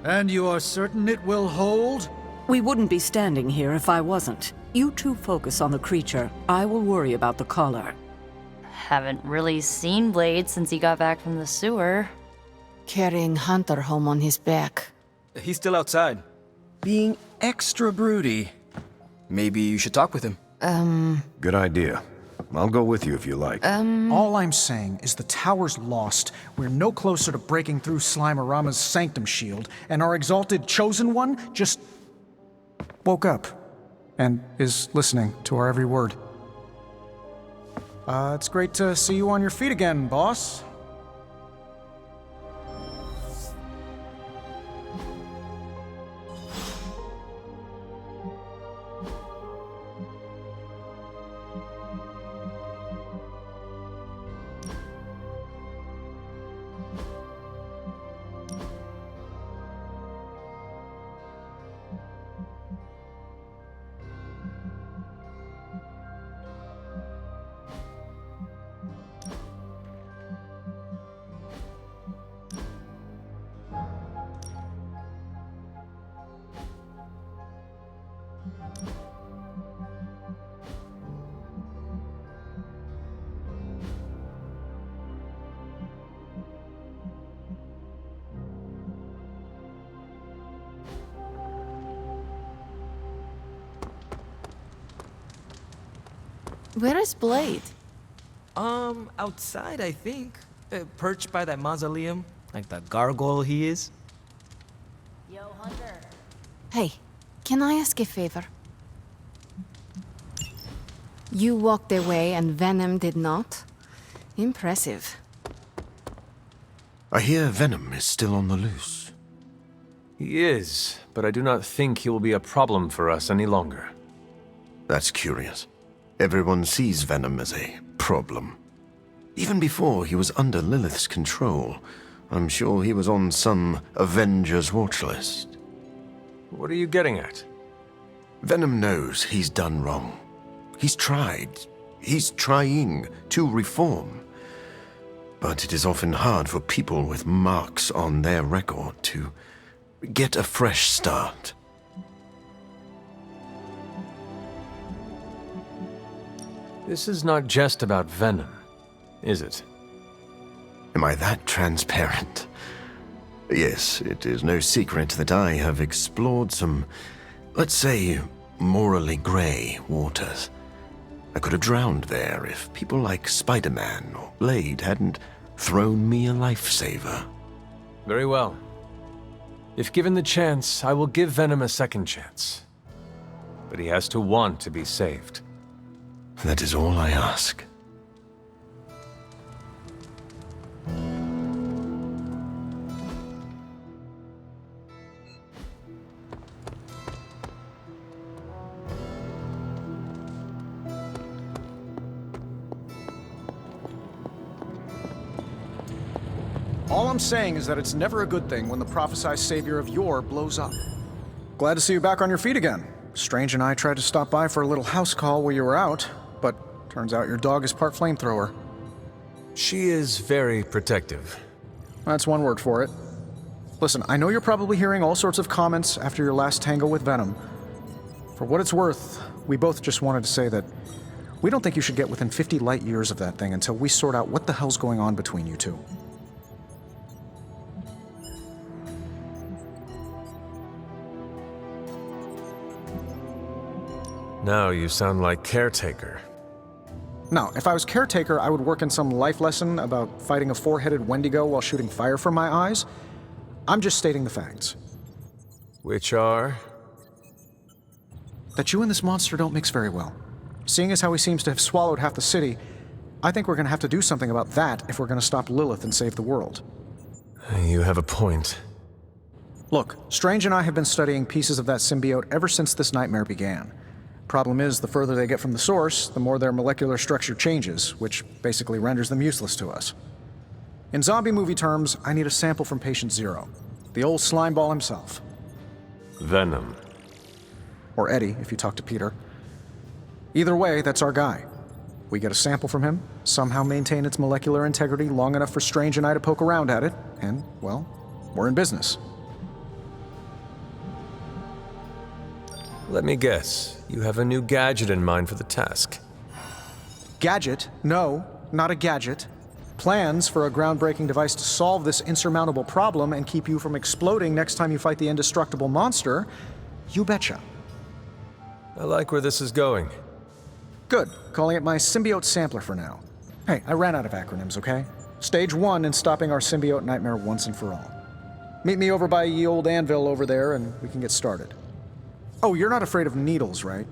And you are certain it will hold? We wouldn't be standing here if I wasn't. You two focus on the creature. I will worry about the collar. Haven't really seen Blade since he got back from the sewer. Carrying Hunter home on his back. He's still outside. Being extra broody. Maybe you should talk with him. Good idea. I'll go with you if you like. All I'm saying is the tower's lost. We're no closer to breaking through Slimerama's sanctum shield, and our exalted chosen one just woke up and is listening to our every word. It's great to see you on your feet again, boss. Where is Blade? Outside, I think. Perched by that mausoleum, like the gargoyle he is. Yo, Hunter. Hey, can I ask a favor? You walked away and Venom did not? Impressive. I hear Venom is still on the loose. He is, but I do not think he will be a problem for us any longer. That's curious. Everyone sees Venom as a problem. Even before he was under Lilith's control, I'm sure he was on some Avengers watch list. What are you getting at? Venom knows he's done wrong. He's tried. He's trying to reform. But it is often hard for people with marks on their record to get a fresh start. This is not just about Venom, is it? Am I that transparent? Yes, it is no secret that I have explored some, let's say, morally grey waters. I could have drowned there if people like Spider-Man or Blade hadn't thrown me a lifesaver. Very well. If given the chance, I will give Venom a second chance. But he has to want to be saved. That is all I ask. All I'm saying is that it's never a good thing when the prophesied savior of yore blows up. Glad to see you back on your feet again. Strange and I tried to stop by for a little house call while you were out, but turns out your dog is part flamethrower. She is very protective. That's one word for it. Listen, I know you're probably hearing all sorts of comments after your last tangle with Venom. For what it's worth, we both just wanted to say that we don't think you should get within 50 light years of that thing until we sort out what the hell's going on between you two. Now you sound like Caretaker. Now, if I was Caretaker, I would work in some life lesson about fighting a four-headed Wendigo while shooting fire from my eyes. I'm just stating the facts. Which are? That you and this monster don't mix very well. Seeing as how he seems to have swallowed half the city, I think we're going to have to do something about that if we're going to stop Lilith and save the world. You have a point. Look, Strange and I have been studying pieces of that symbiote ever since this nightmare began. Problem is, the further they get from the source, the more their molecular structure changes, which basically renders them useless to us. In zombie movie terms, I need a sample from Patient Zero. The old slimeball himself. Venom. Or Eddie, if you talk to Peter. Either way, that's our guy. We get a sample from him, somehow maintain its molecular integrity long enough for Strange and I to poke around at it, and, well, we're in business. Let me guess. You have a new gadget in mind for the task. Gadget? No, not a gadget. Plans for a groundbreaking device to solve this insurmountable problem and keep you from exploding next time you fight the indestructible monster? You betcha. I like where this is going. Good. Calling it my symbiote sampler for now. Hey, I ran out of acronyms, okay? Stage 1 in stopping our symbiote nightmare once and for all. Meet me over by ye old anvil over there and we can get started. Oh, you're not afraid of needles, right?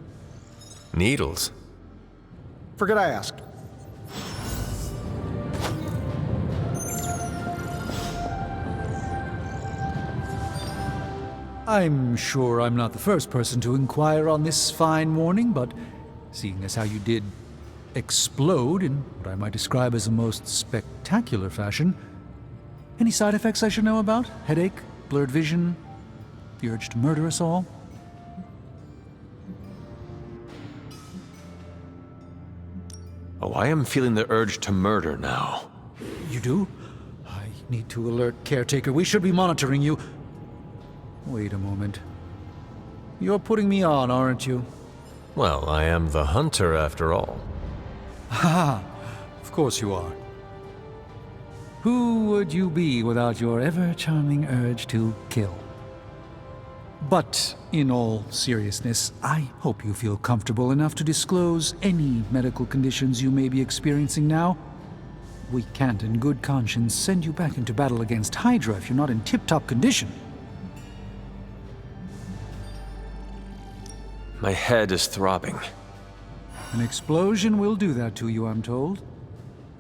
Needles? Forget I asked. I'm sure I'm not the first person to inquire on this fine morning, but seeing as how you did explode in what I might describe as a most spectacular fashion, any side effects I should know about? Headache? Blurred vision? The urge to murder us all? Oh, I am feeling the urge to murder now. You do? I need to alert Caretaker. We should be monitoring you. Wait a moment. You're putting me on, aren't you? Well, I am the hunter after all. Ha! Of course you are. Who would you be without your ever-charming urge to kill? But, in all seriousness, I hope you feel comfortable enough to disclose any medical conditions you may be experiencing now. We can't in good conscience send you back into battle against Hydra if you're not in tip-top condition. My head is throbbing. An explosion will do that to you, I'm told.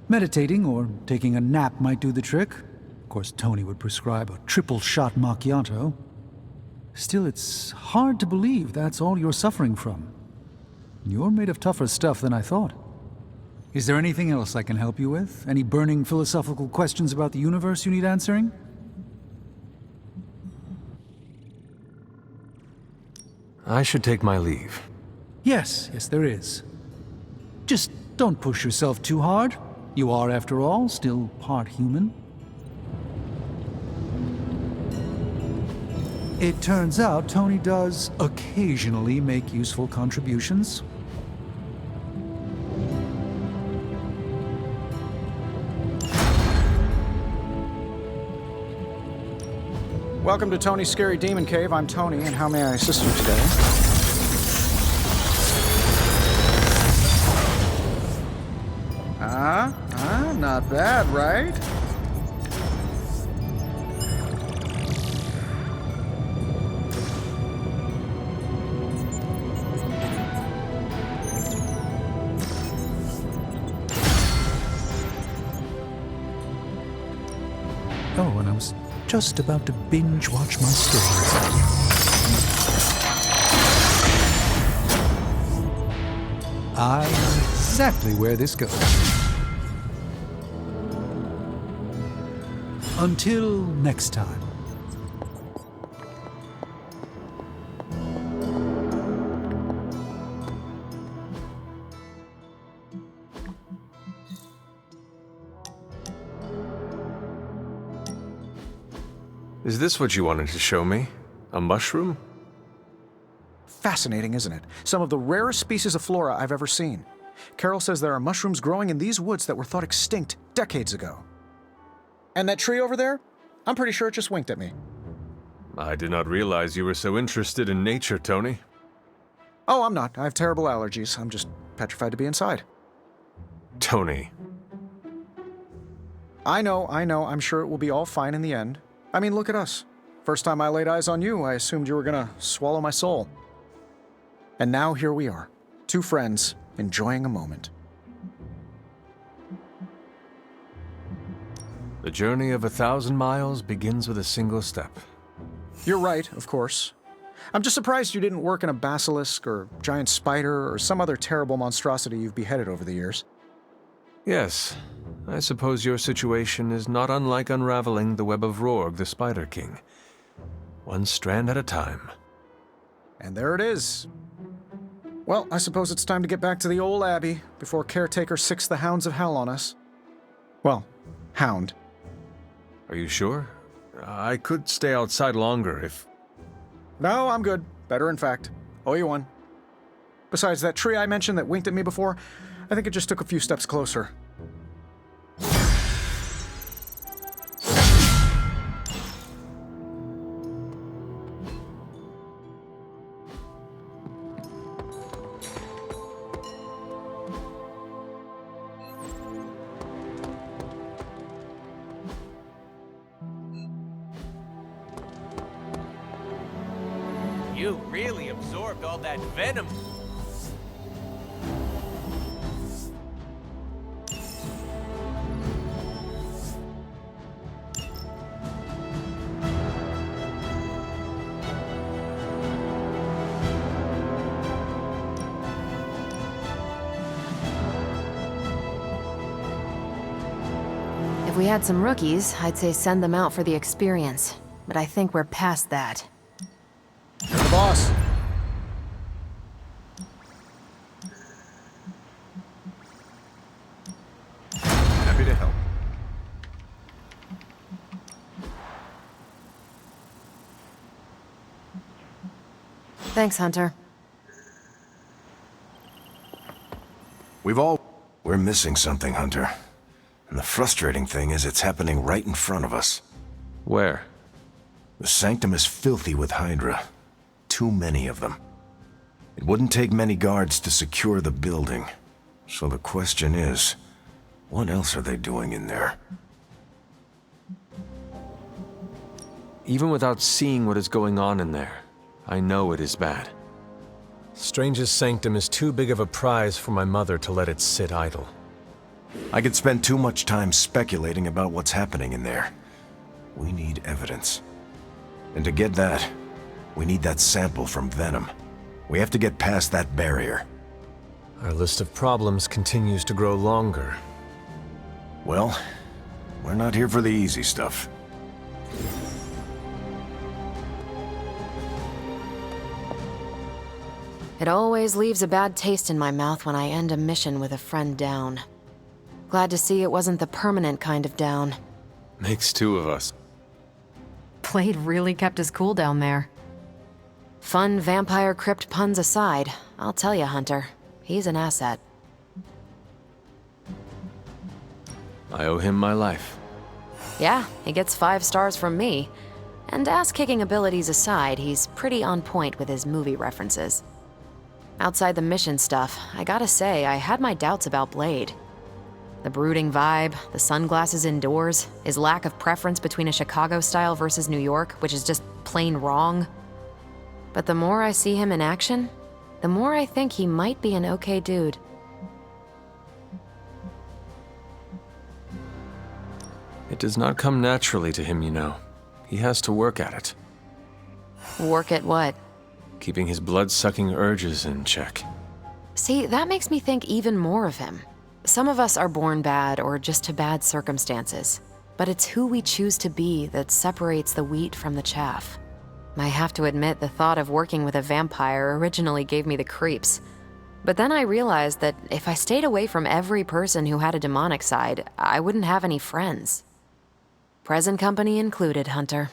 Meditating or taking a nap might do the trick. Of course, Tony would prescribe a triple-shot macchiato. Still, it's hard to believe that's all you're suffering from. You're made of tougher stuff than I thought. Is there anything else I can help you with? Any burning philosophical questions about the universe you need answering? I should take my leave. Yes, there is. Just don't push yourself too hard. You are, after all, still part human. It turns out Tony does occasionally make useful contributions. Welcome to Tony's Scary Demon Cave. I'm Tony, and how may I assist you today? Not bad, right? Oh, and I was just about to binge watch my stories. I know exactly where this goes. Until next time. Is this what you wanted to show me? A mushroom? Fascinating, isn't it? Some of the rarest species of flora I've ever seen. Carol says there are mushrooms growing in these woods that were thought extinct decades ago. And that tree over there? I'm pretty sure it just winked at me. I did not realize you were so interested in nature, Tony. Oh, I'm not. I have terrible allergies. I'm just petrified to be inside. Tony. I know. I'm sure it will be all fine in the end. I mean, look at us. First time I laid eyes on you, I assumed you were gonna swallow my soul. And now here we are, two friends enjoying a moment. The journey of 1,000 miles begins with a single step. You're right, of course. I'm just surprised you didn't work in a basilisk or giant spider or some other terrible monstrosity you've beheaded over the years. Yes, I suppose your situation is not unlike unraveling the web of Rorg, the Spider King. One strand at a time. And there it is. Well, I suppose it's time to get back to the old abbey before Caretaker sicks the hounds of hell on us. Well, hound. Are you sure? I could stay outside longer if... No, I'm good. Better, in fact. Owe you one. Besides, that tree I mentioned that winked at me before, I think it just took a few steps closer. You really absorbed all that venom. If we had some rookies, I'd say send them out for the experience. But I think we're past that. You're the boss. Happy to help. Thanks, Hunter. We're missing something, Hunter. And the frustrating thing is it's happening right in front of us. Where? The Sanctum is filthy with Hydra. Too many of them. It wouldn't take many guards to secure the building. So the question is, what else are they doing in there? Even without seeing what is going on in there, I know it is bad. Strange's Sanctum is too big of a prize for my mother to let it sit idle. I could spend too much time speculating about what's happening in there. We need evidence. And to get that, we need that sample from Venom. We have to get past that barrier. Our list of problems continues to grow longer. Well, we're not here for the easy stuff. It always leaves a bad taste in my mouth when I end a mission with a friend down. Glad to see it wasn't the permanent kind of down. Makes two of us. Blade really kept his cool down there. Fun vampire crypt puns aside, I'll tell you, Hunter, he's an asset. I owe him my life. Yeah, he gets 5 stars from me. And ass-kicking abilities aside, he's pretty on point with his movie references. Outside the mission stuff, I gotta say, I had my doubts about Blade. The brooding vibe, the sunglasses indoors, his lack of preference between a Chicago style versus New York, which is just plain wrong. But the more I see him in action, the more I think he might be an okay dude. It does not come naturally to him, you know. He has to work at it. Work at what? Keeping his blood-sucking urges in check. See, that makes me think even more of him. Some of us are born bad or just to bad circumstances, but it's who we choose to be that separates the wheat from the chaff. I have to admit, the thought of working with a vampire originally gave me the creeps. But then I realized that if I stayed away from every person who had a demonic side, I wouldn't have any friends. Present company included, Hunter.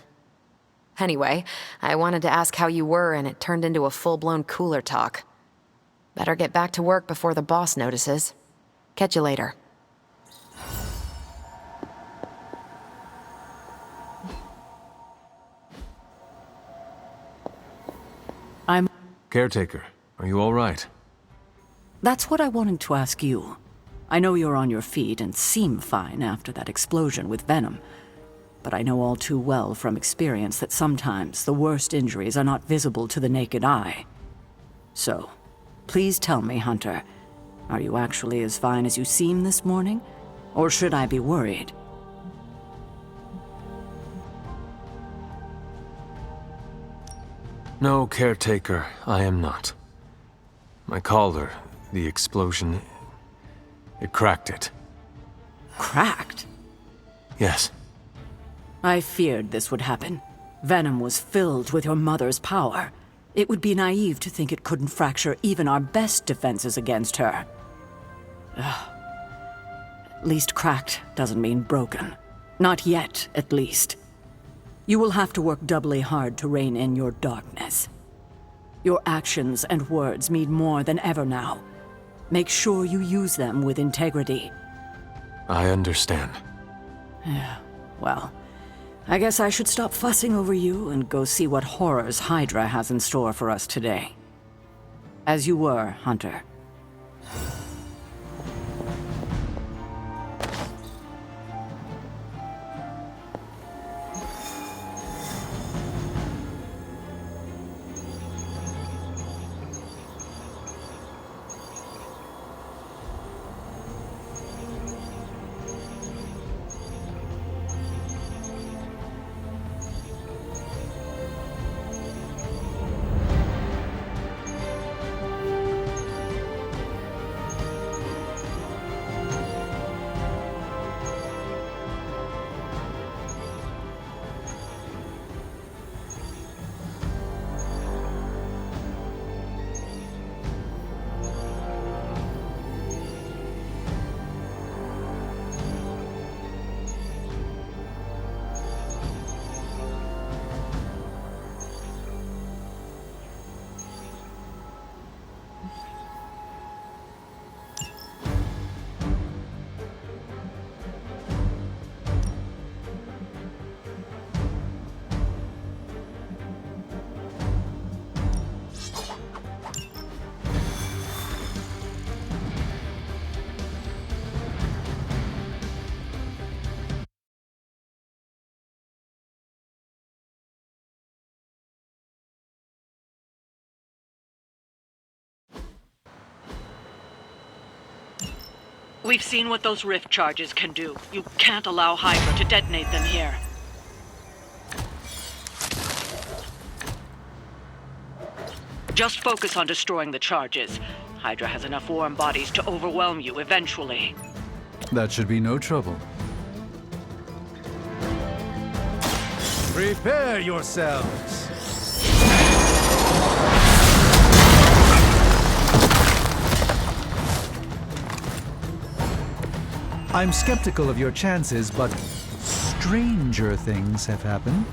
Anyway, I wanted to ask how you were, and it turned into a full-blown cooler talk. Better get back to work before the boss notices. Catch you later. I'm... Caretaker, are you all right? That's what I wanted to ask you. I know you're on your feet and seem fine after that explosion with Venom. But I know all too well from experience that sometimes the worst injuries are not visible to the naked eye. So, please tell me, Hunter, are you actually as fine as you seem this morning? Or should I be worried? No, caretaker, I am not. My collar, the explosion, it cracked it. Cracked? Yes. I feared this would happen. Venom was filled with your mother's power. It would be naive to think it couldn't fracture even our best defenses against her. Ugh. At least cracked doesn't mean broken. Not yet, at least. You will have to work doubly hard to rein in your darkness. Your actions and words mean more than ever now. Make sure you use them with integrity. I understand. Yeah, well, I guess I should stop fussing over you and go see what horrors Hydra has in store for us today. As you were, Hunter. We've seen what those rift charges can do. You can't allow Hydra to detonate them here. Just focus on destroying the charges. Hydra has enough warm bodies to overwhelm you eventually. That should be no trouble. Prepare yourselves! I'm skeptical of your chances, but stranger things have happened.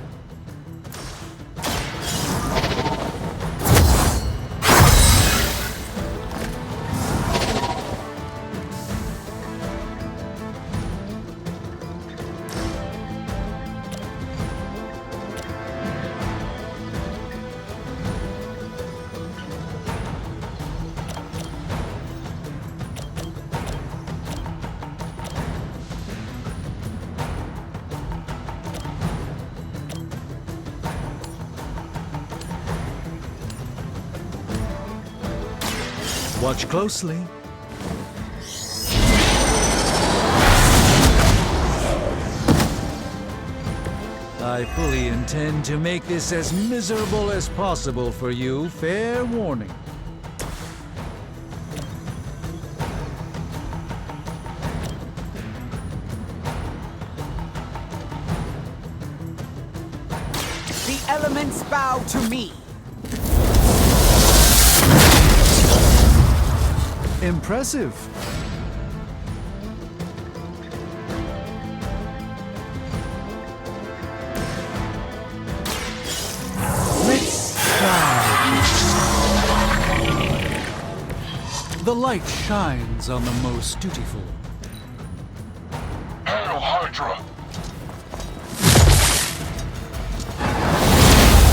Watch closely. I fully intend to make this as miserable as possible for you. Fair warning. The elements bow to me. Impressive. Let's try. The light shines on the most dutiful. Hail Hydra!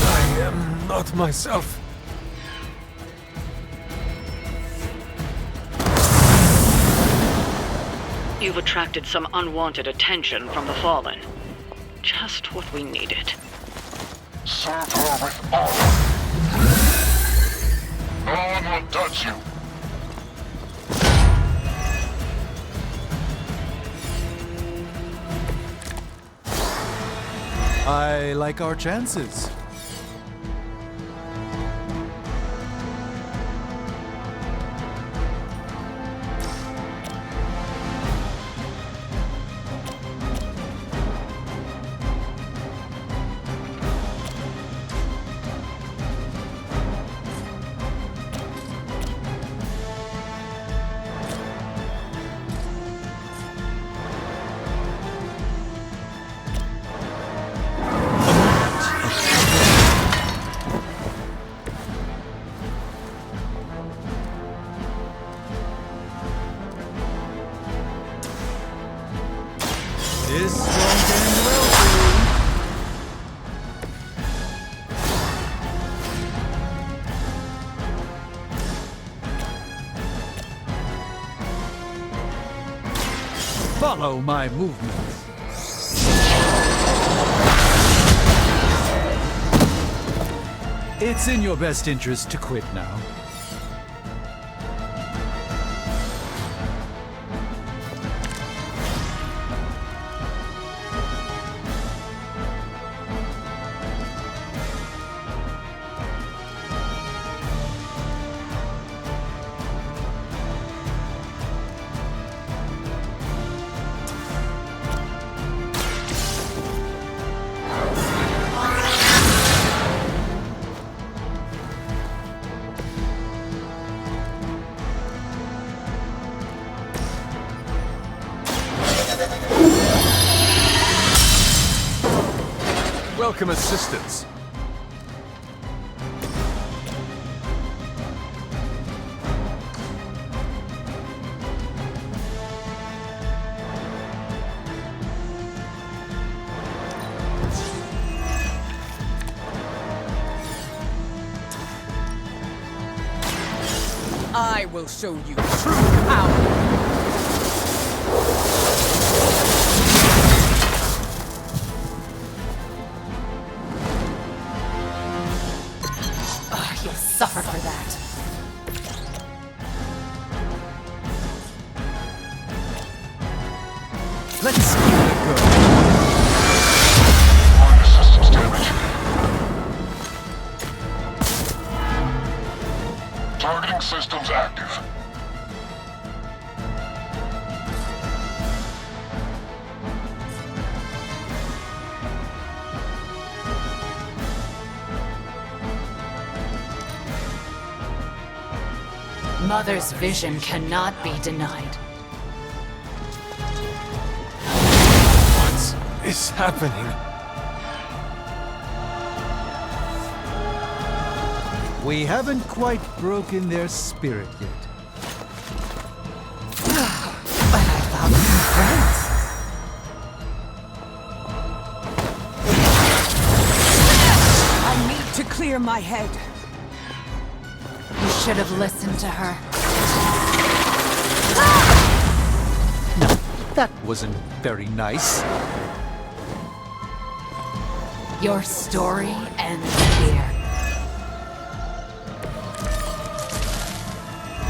I am not myself. You've attracted some unwanted attention from the Fallen. Just what we needed. Serve her with honor. No one will touch you. I like our chances. This won't end well for you. Follow my movements. It's in your best interest to quit now. Welcome assistance. I will show you true power. You'll suffer for that. Let's give it a go. Minor systems damage. Targeting systems active. Mother's vision cannot be denied. What is happening? We haven't quite broken their spirit yet. But I thought we were friends. I need to clear my head. You should have listened to her. No, that wasn't very nice. Your story ends here.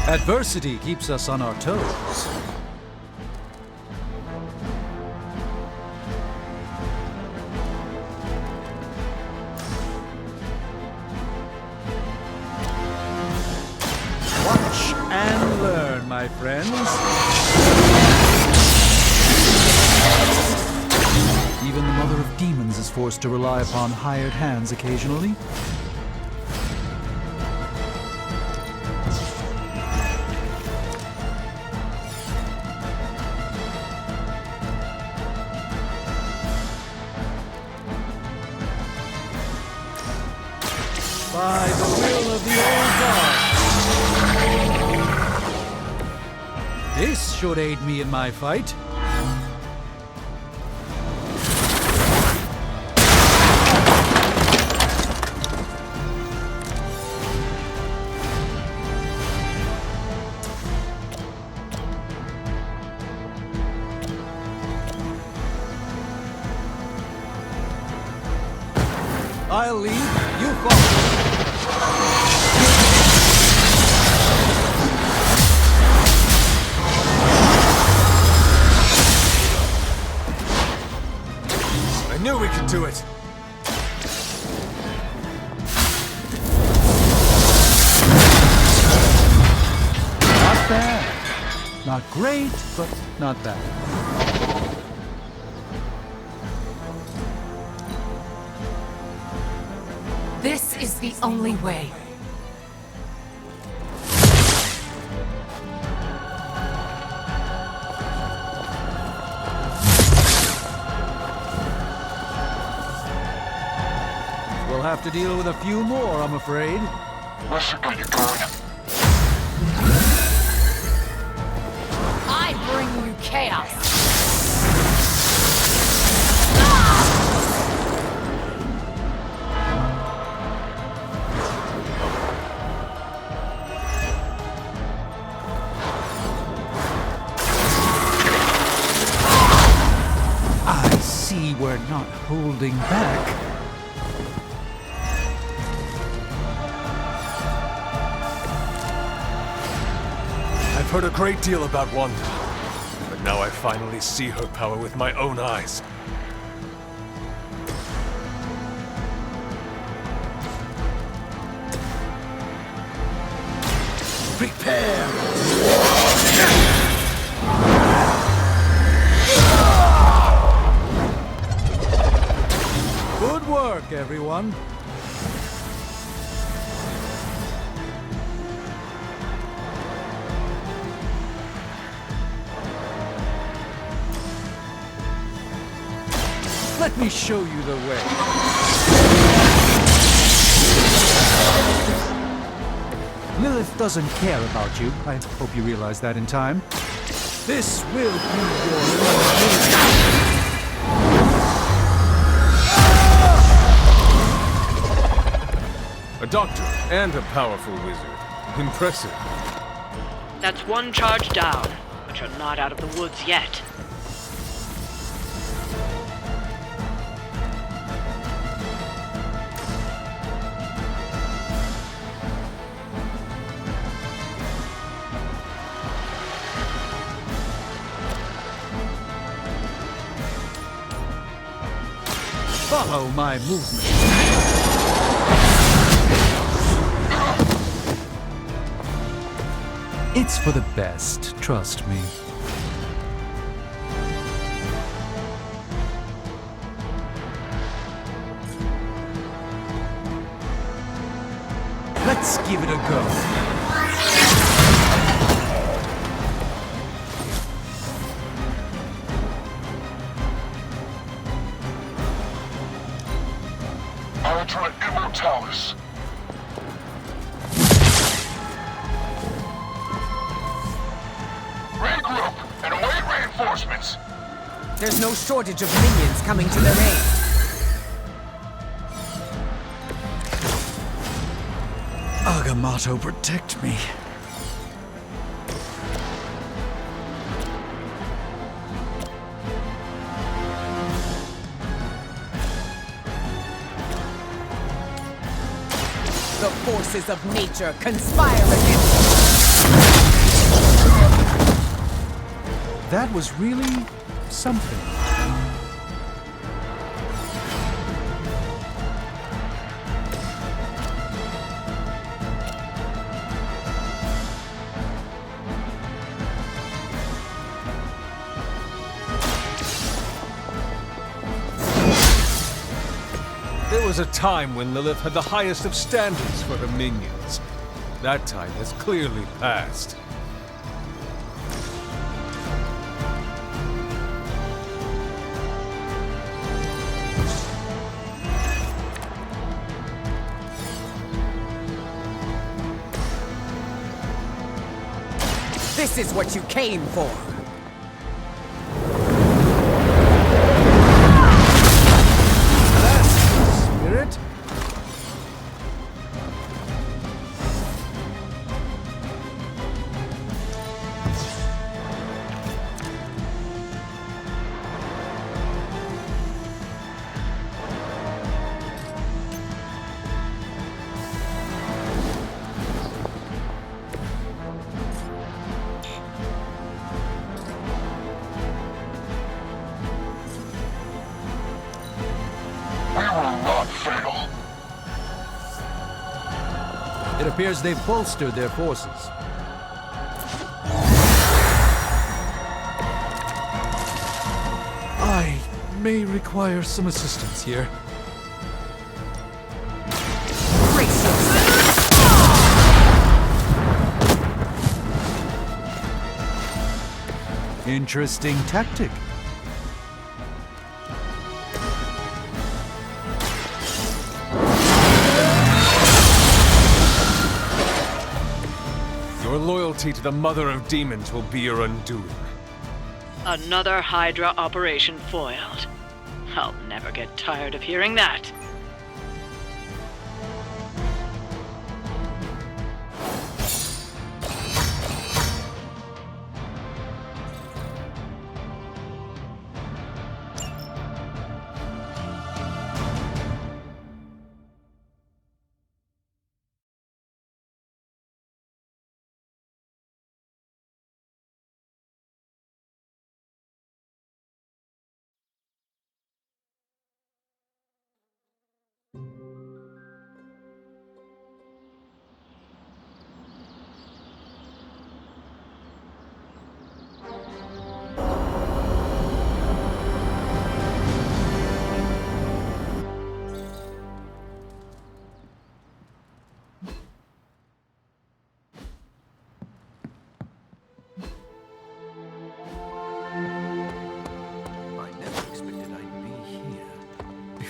Adversity keeps us on our toes. Watch and learn, my friends. Even the Mother of Demons is forced to rely upon hired hands occasionally. By the will of the old god. This should aid me in my fight. I'll lead, you follow. I knew we could do it. Not bad. Not great, but not bad. This is the only way. We'll have to deal with a few more, I'm afraid. Let's get you going. I bring you chaos. see we're not holding back. I've heard a great deal about Wanda, but now I finally see her power with my own eyes. Prepare! Good work, everyone. Let me show you the way. Lilith doesn't care about you. I hope you realize that in time. This will be your A doctor and a powerful wizard. Impressive. That's one charge down, but you're not out of the woods yet. Follow my movement. It's for the best, trust me. Let's give it a go. Ultra Immortalis. Regroup and await reinforcements. There's no shortage of minions coming to their aid. Agamotto, protect me. The forces of nature conspire against us. That was really something. There was a time when Lilith had the highest of standards for her minions. That time has clearly passed. This is what you came for. Spirit? We will not fail. It appears they've bolstered their forces. I may require some assistance here. Brace yourself. Interesting tactic. Your loyalty to the Mother of Demons will be your undoing. Another Hydra operation foiled. I'll never get tired of hearing that.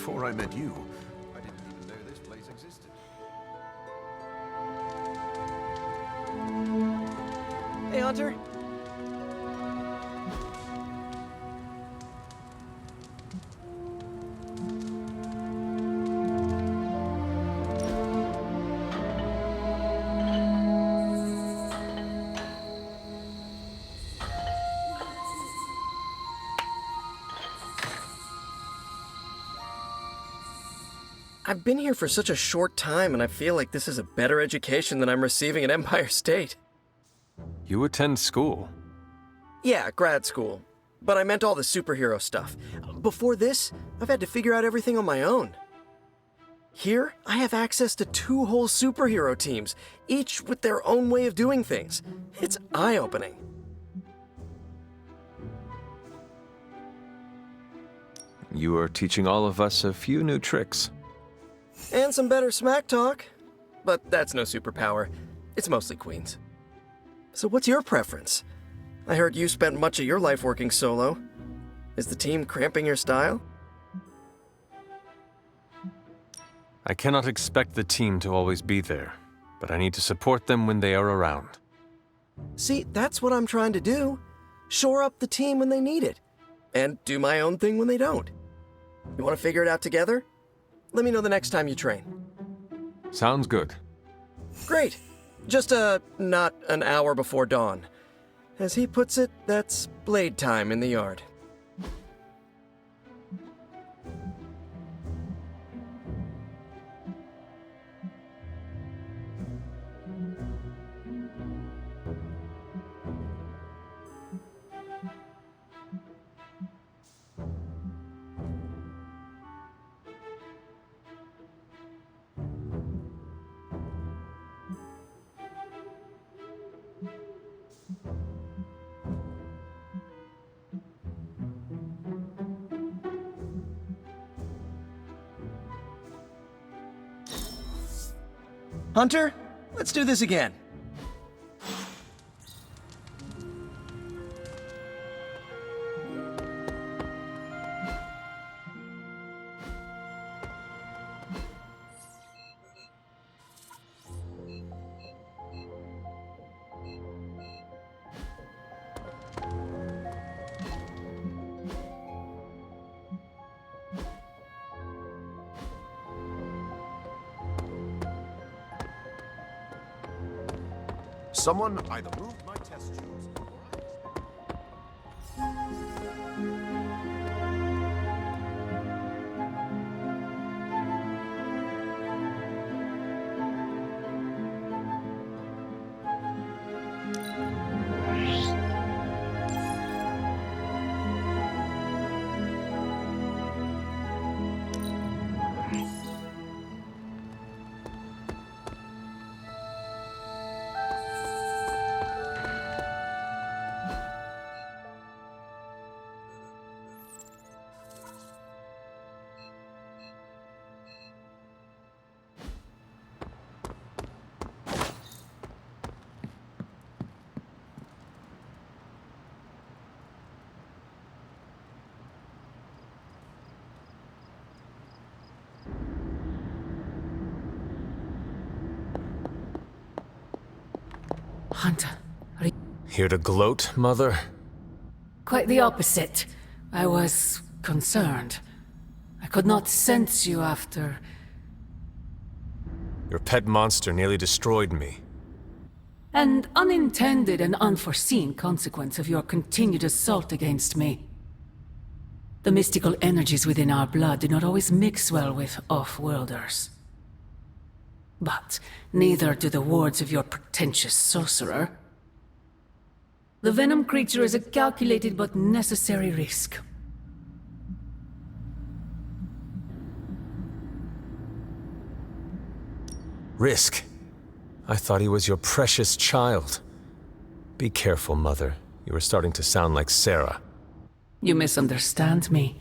before I met you, I didn't even know this place existed. Hey, Hunter. I've been here for such a short time, and I feel like this is a better education than I'm receiving at Empire State. You attend school? Yeah, grad school. But I meant all the superhero stuff. Before this, I've had to figure out everything on my own. Here, I have access to 2 whole superhero teams, each with their own way of doing things. It's eye-opening. You are teaching all of us a few new tricks. And some better smack talk. But that's no superpower. It's mostly Queen's. So what's your preference? I heard you spent much of your life working solo. Is the team cramping your style? I cannot expect the team to always be there, but I need to support them when they are around. See, that's what I'm trying to do. Shore up the team when they need it. And do my own thing when they don't. You want to figure it out together? Let me know the next time you train. Sounds good. Great. Just, not an hour before dawn. As he puts it, that's blade time in the yard. Hunter, let's do this again. Someone either moved my test tubes. Hunter, are you... Here to gloat, Mother? Quite the opposite. I was concerned. I could not sense you after... Your pet monster nearly destroyed me. An unintended and unforeseen consequence of your continued assault against me. The mystical energies within our blood do not always mix well with off-worlders. But neither do the words of your pretentious sorcerer. The venom creature is a calculated but necessary risk. Risk? I thought he was your precious child. Be careful, Mother. You are starting to sound like Sarah. You misunderstand me.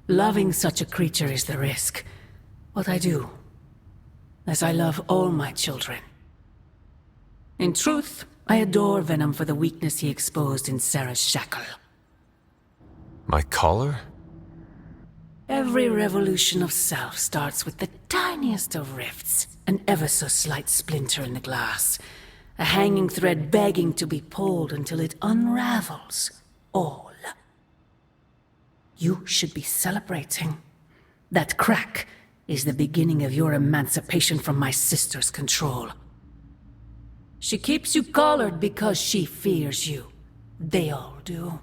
Loving such a creature is the risk. What I do, as I love all my children. In truth, I adore Venom for the weakness he exposed in Sarah's shackle. My collar? Every revolution of self starts with the tiniest of rifts, an ever so slight splinter in the glass, a hanging thread begging to be pulled until it unravels all. You should be celebrating. That crack is the beginning of your emancipation from my sister's control. She keeps you collared because she fears you. They all do.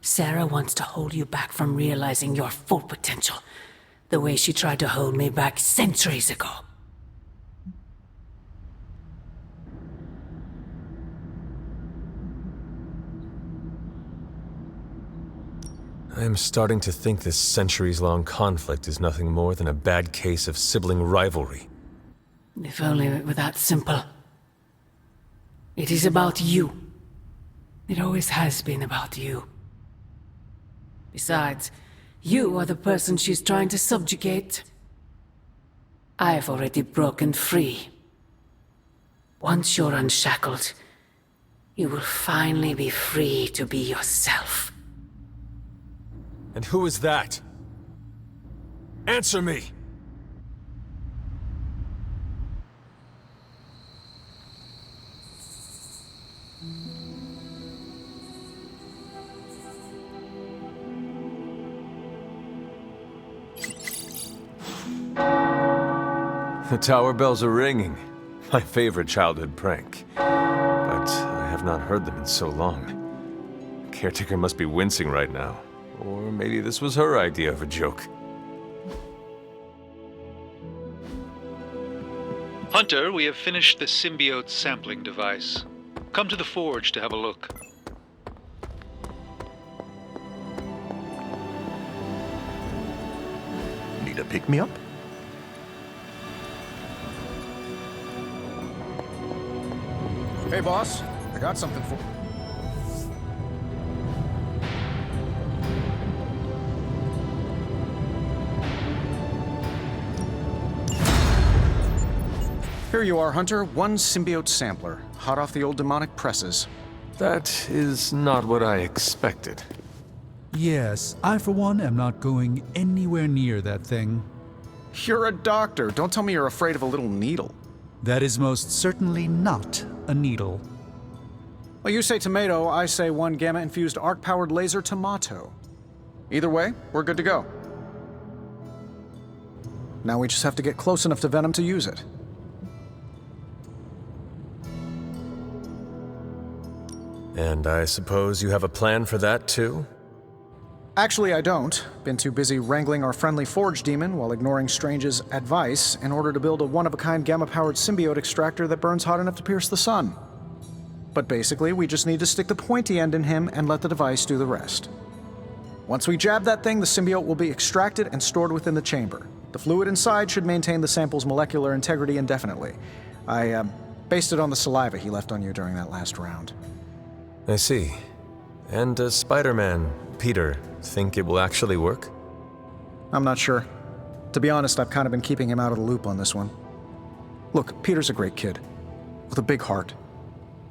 Sarah wants to hold you back from realizing your full potential, the way she tried to hold me back centuries ago. I am starting to think this centuries-long conflict is nothing more than a bad case of sibling rivalry. If only it were that simple. It is about you. It always has been about you. Besides, you are the person she's trying to subjugate. I've already broken free. Once you're unshackled, you will finally be free to be yourself. And who is that? Answer me! The tower bells are ringing. My favorite childhood prank. But I have not heard them in so long. Caretaker must be wincing right now. Or maybe this was her idea of a joke. Hunter, we have finished the symbiote sampling device. Come to the forge to have a look. Need a pick-me-up? Hey, boss. I got something for... Here you are, Hunter. One symbiote sampler. Hot off the old demonic presses. That is not what I expected. Yes, I for one am not going anywhere near that thing. You're a doctor. Don't tell me you're afraid of a little needle. That is most certainly not a needle. Well, you say tomato, I say one gamma-infused arc-powered laser tomato. Either way, we're good to go. Now we just have to get close enough to Venom to use it. And I suppose you have a plan for that, too? Actually, I don't. Been too busy wrangling our friendly Forge demon while ignoring Strange's advice in order to build a one-of-a-kind gamma-powered symbiote extractor that burns hot enough to pierce the sun. But basically, we just need to stick the pointy end in him and let the device do the rest. Once we jab that thing, the symbiote will be extracted and stored within the chamber. The fluid inside should maintain the sample's molecular integrity indefinitely. I based it on the saliva he left on you during that last round. I see. And does Spider-Man, Peter, think it will actually work? I'm not sure. To be honest, I've kind of been keeping him out of the loop on this one. Look, Peter's a great kid. With a big heart.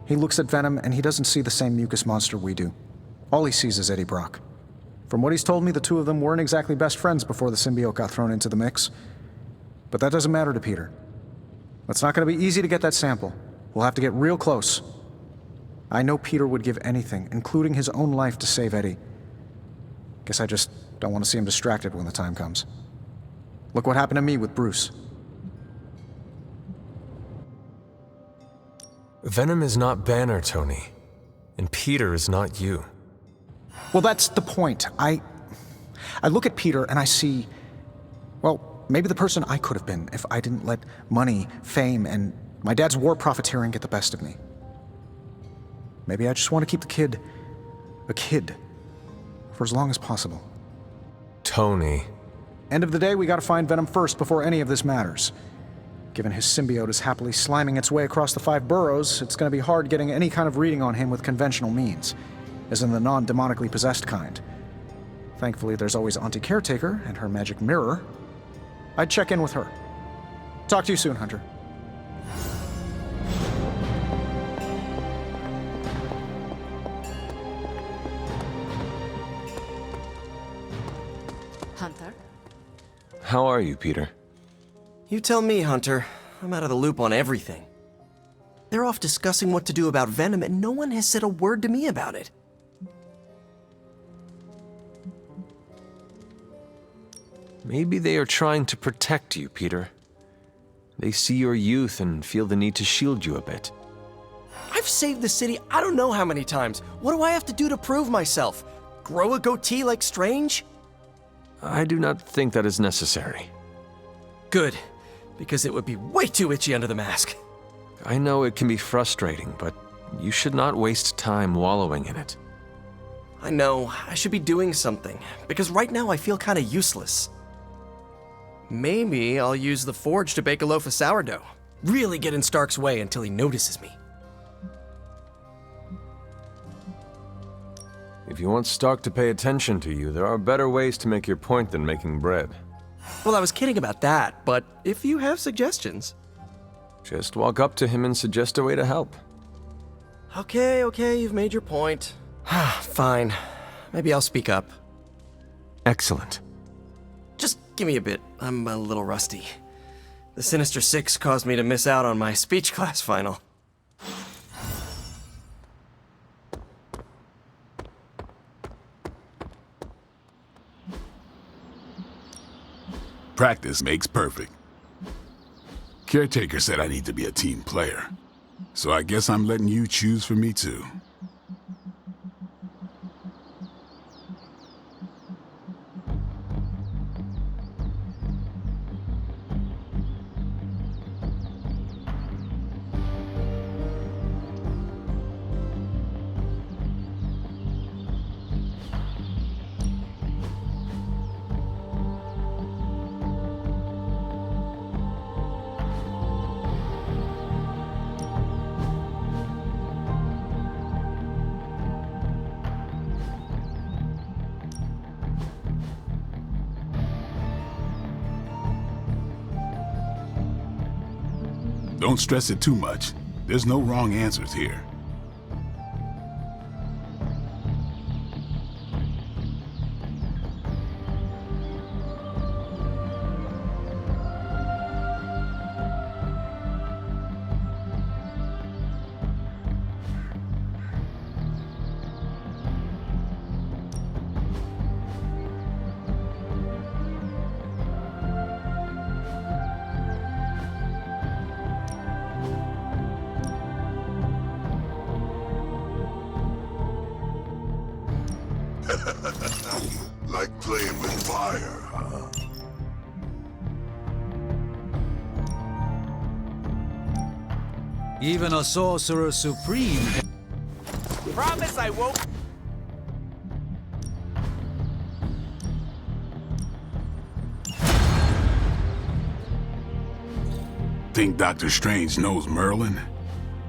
He looks at Venom and he doesn't see the same mucus monster we do. All he sees is Eddie Brock. From what he's told me, the two of them weren't exactly best friends before the symbiote got thrown into the mix. But that doesn't matter to Peter. It's not going to be easy to get that sample. We'll have to get real close. I know Peter would give anything, including his own life, to save Eddie. Guess I just don't want to see him distracted when the time comes. Look what happened to me with Bruce. Venom is not Banner, Tony. And Peter is not you. Well, that's the point. I look at Peter and I see, well, maybe the person I could have been if I didn't let money, fame, and my dad's war profiteering get the best of me. Maybe I just want to keep the kid a kid for as long as possible. Tony. End of the day, we gotta find Venom first before any of this matters. Given his symbiote is happily sliming its way across the 5 boroughs, it's gonna be hard getting any kind of reading on him with conventional means, as in the non-demonically possessed kind. Thankfully, there's always Auntie Caretaker and her magic mirror. I'd check in with her. Talk to you soon, Hunter. Hunter? How are you, Peter? You tell me, Hunter. I'm out of the loop on everything. They're off discussing what to do about Venom, and no one has said a word to me about it. Maybe they are trying to protect you, Peter. They see your youth and feel the need to shield you a bit. I've saved the city I don't know how many times. What do I have to do to prove myself? Grow a goatee like Strange? I do not think that is necessary. Good, because it would be way too itchy under the mask. I know it can be frustrating, but you should not waste time wallowing in it. I know, I should be doing something, because right now I feel kinda useless. Maybe I'll use the forge to bake a loaf of sourdough. Really get in Stark's way until he notices me. If you want Stark to pay attention to you, there are better ways to make your point than making bread. Well, I was kidding about that, but if you have suggestions... Just walk up to him and suggest a way to help. Okay, you've made your point. Fine. Maybe I'll speak up. Excellent. Just give me a bit. I'm a little rusty. The Sinister Six caused me to miss out on my speech class final. Practice makes perfect. Caretaker said I need to be a team player, so I guess I'm letting you choose for me too. Don't stress it too much. There's no wrong answers here. Like playing with fire, huh? Even a sorcerer supreme. Promise I won't. Think Doctor Strange knows Merlin?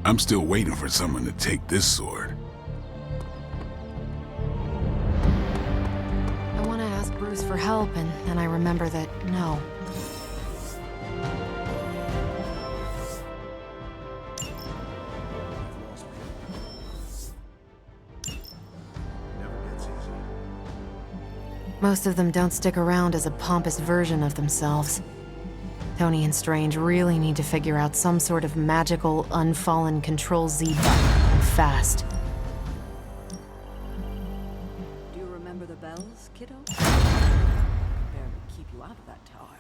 I'm still waiting for someone to take this sword. I want to ask Bruce for help, and then I remember that no. Most of them don't stick around as a pompous version of themselves. Tony and Strange really need to figure out some sort of magical, unfallen Control-Z button, and fast. Do you remember the bells, kiddo? Barely keep you out of that tower.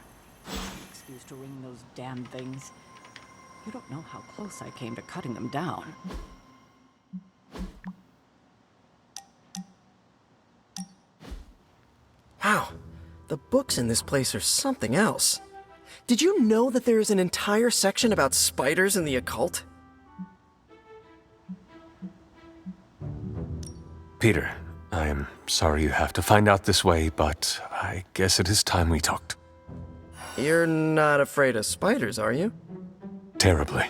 Excuse to ring those damn things. You don't know how close I came to cutting them down. Wow, the books in this place are something else. Did you know that there is an entire section about spiders and the occult? Peter, I am sorry you have to find out this way, but I guess it is time we talked. You're not afraid of spiders, are you? Terribly.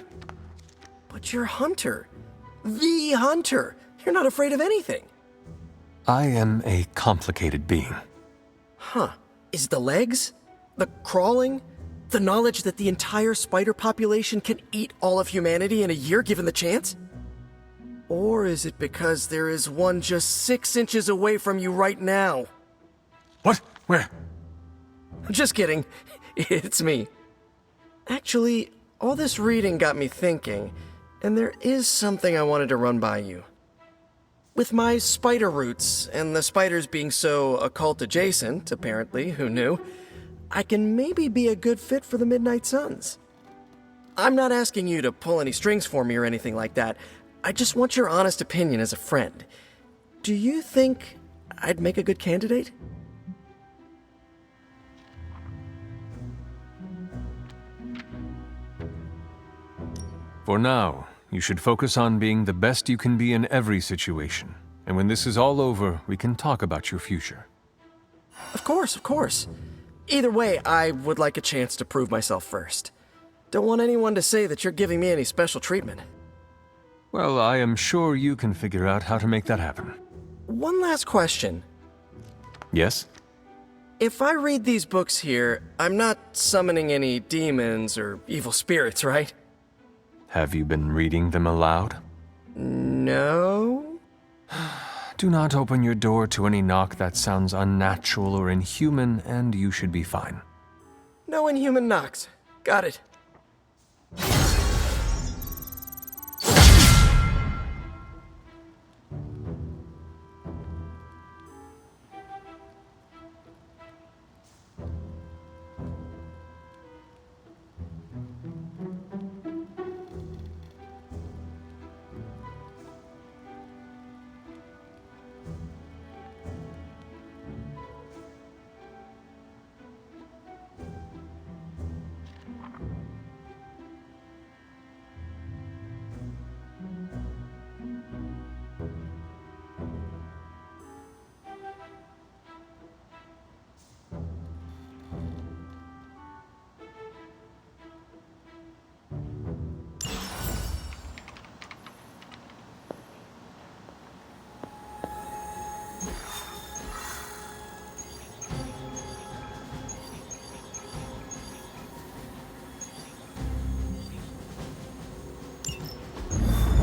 But you're Hunter. The Hunter. You're not afraid of anything. I am a complicated being. Huh. Is it the legs? The crawling? The knowledge that the entire spider population can eat all of humanity in a year given the chance? Or is it because there is one just 6 inches away from you right now? What? Where? just kidding. It's me. Actually, all this reading got me thinking, and there is something I wanted to run by you. With my spider roots, and the spiders being so occult adjacent, apparently, who knew, I can maybe be a good fit for the Midnight Suns. I'm not asking you to pull any strings for me or anything like that. I just want your honest opinion as a friend. Do you think I'd make a good candidate? For now, you should focus on being the best you can be in every situation. And when this is all over, we can talk about your future. Of course, of course. Either way, I would like a chance to prove myself first. Don't want anyone to say that you're giving me any special treatment. Well, I am sure you can figure out how to make that happen. One last question. Yes? If I read these books here, I'm not summoning any demons or evil spirits, right? Have you been reading them aloud? No? Do not open your door to any knock that sounds unnatural or inhuman, and you should be fine. No inhuman knocks. Got it.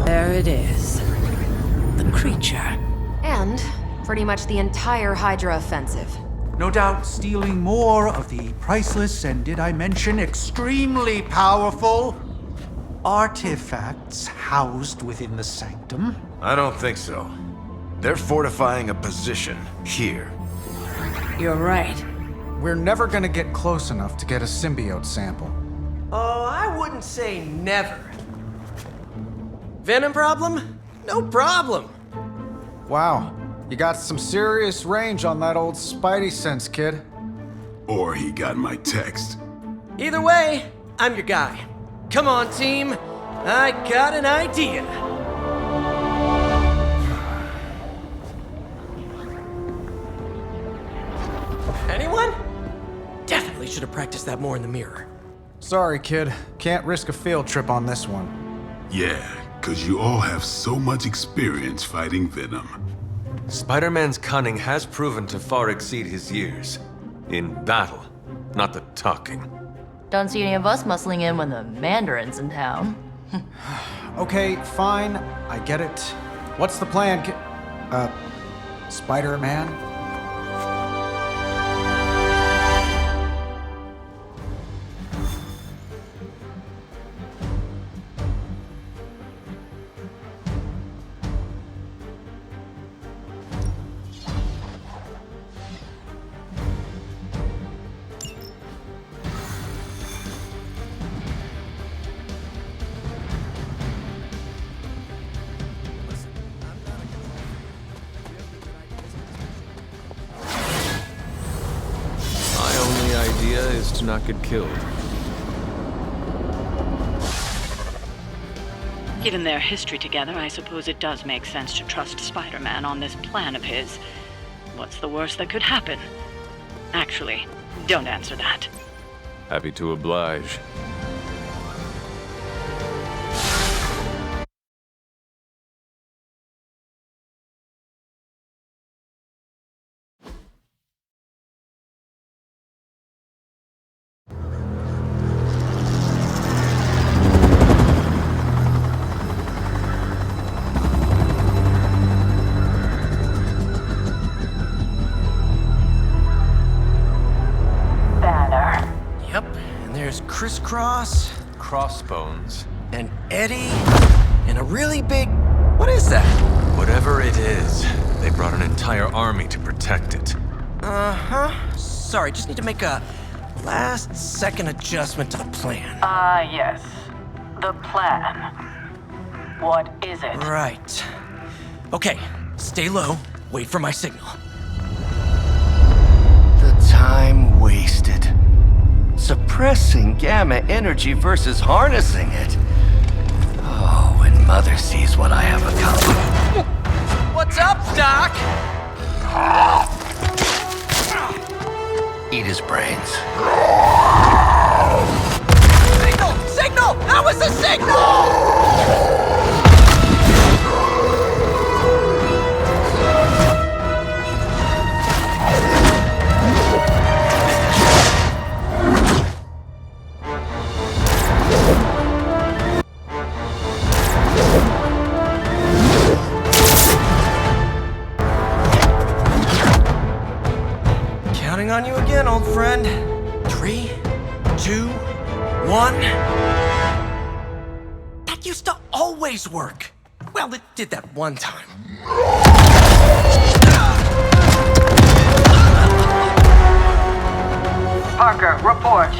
There it is. The creature. And pretty much the entire Hydra offensive. No doubt stealing more of the priceless and, did I mention, extremely powerful artifacts housed within the sanctum. I don't think so. They're fortifying a position here. You're right. We're never gonna get close enough to get a symbiote sample. Oh, I wouldn't say never. Venom problem? No problem. Wow, you got some serious range on that old spidey sense, kid. Or he got my text. Either way, I'm your guy. Come on, team. I got an idea. Anyone? Definitely should have practiced that more in the mirror. Sorry, kid. Can't risk a field trip on this one. Yeah, 'cause you all have so much experience fighting Venom. Spider-Man's cunning has proven to far exceed his years. In battle, not the talking. Don't see any of us muscling in when the Mandarin's in town. Okay, fine. I get it. What's the plan, Spider-Man? Is to not get killed. Given their history together, I suppose it does make sense to trust Spider-Man on this plan of his. What's the worst that could happen? Actually, don't answer that. Happy to oblige. Bad crisscross, Crossbones. and Eddie, and a really big... What is that? Whatever it is, they brought an entire army to protect it. Uh-huh. Sorry, just need to make a last-second adjustment to the plan. Yes. The plan. What is it? Right. Okay, stay low, wait for my signal. The time wasted. Suppressing gamma energy versus harnessing it. Oh, when Mother sees what I have accomplished. What's up, Doc? Eat his brains. Signal! Signal! That was a signal! Counting on you again, old friend. 3, 2, 1. That used to always work. Well, it did that one time. Parker, report.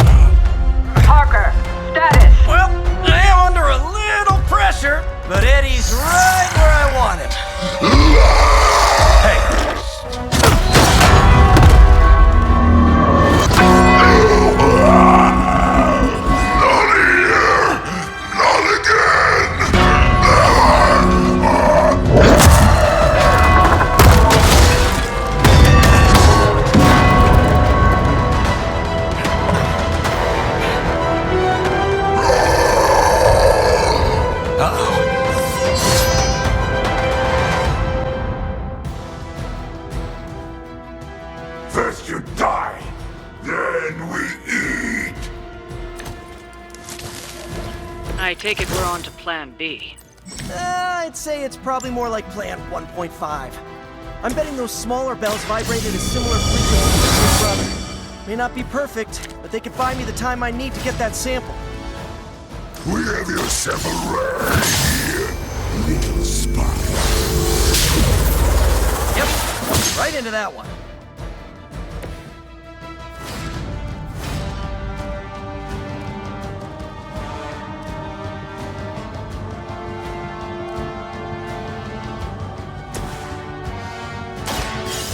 Parker, status. Well, I am under a little pressure, but Eddie's right where I want him. Hey. First you die, then we eat. I take it we're on to plan B. I'd say it's probably more like plan 1.5. I'm betting those smaller bells vibrate at a similar frequency to your brother. May not be perfect, but they can buy me the time I need to get that sample. We have yourself a right here, little spy. Yep, right into that one.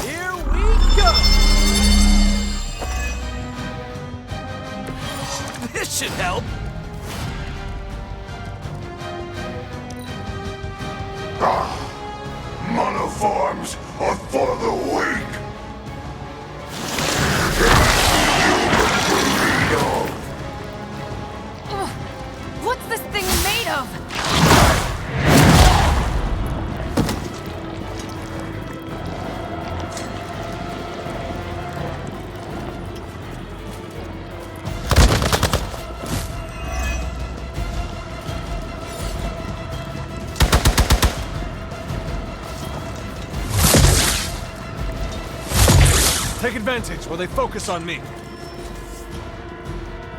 Here we go! This should help. Monoforms are for the weak. What's this thing made of? Take advantage while they focus on me.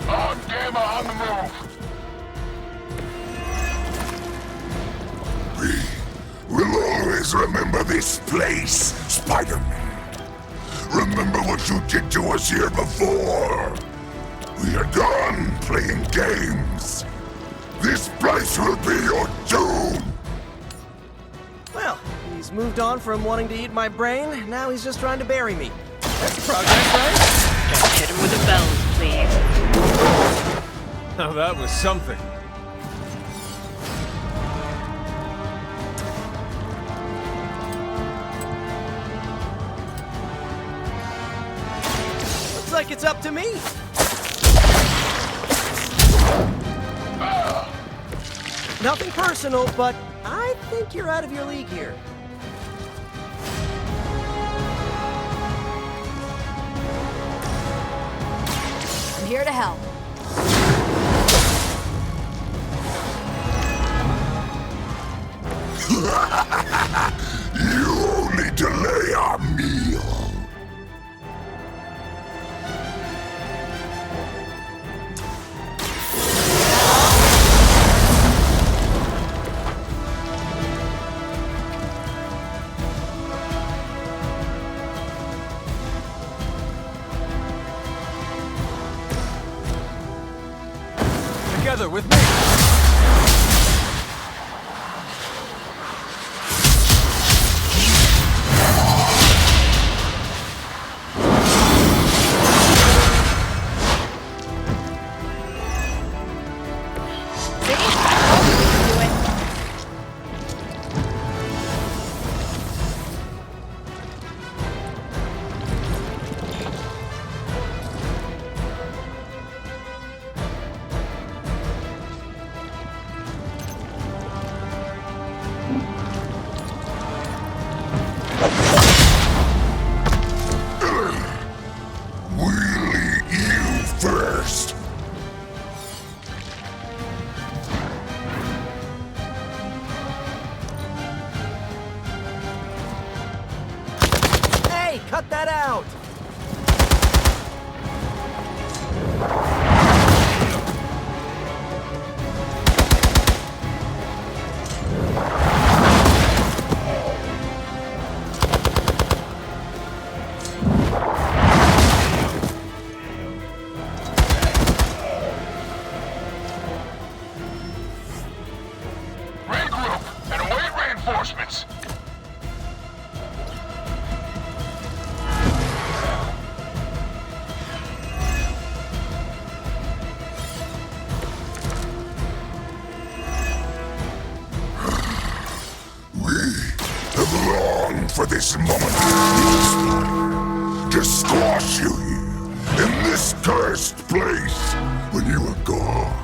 Gamma on the move. We will always remember this place, Spider-Man. Remember what you did to us here before. We are done playing games. This place will be your doom. Well, he's moved on from wanting to eat my brain, now he's just trying to bury me. That's progress, right? Don't hit him with the bells, please. Now that was something. Looks like it's up to me. Nothing personal, but I think you're out of your league here. I'm here to help. You only delay our meal. together with me! Cut that out! Regroup and await reinforcements. For this moment to squash you here in this cursed place. When you are gone,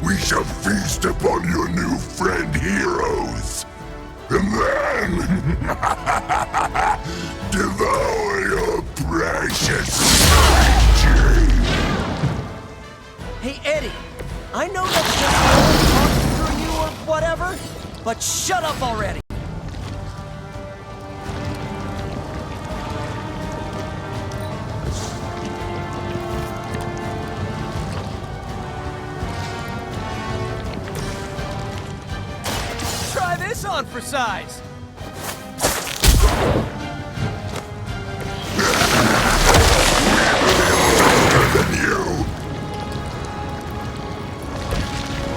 we shall feast upon your new friend heroes, and then devour your precious creature. Hey, Eddie, I know that's just talking through you or whatever, but shut up already. Try this on for size. Than you.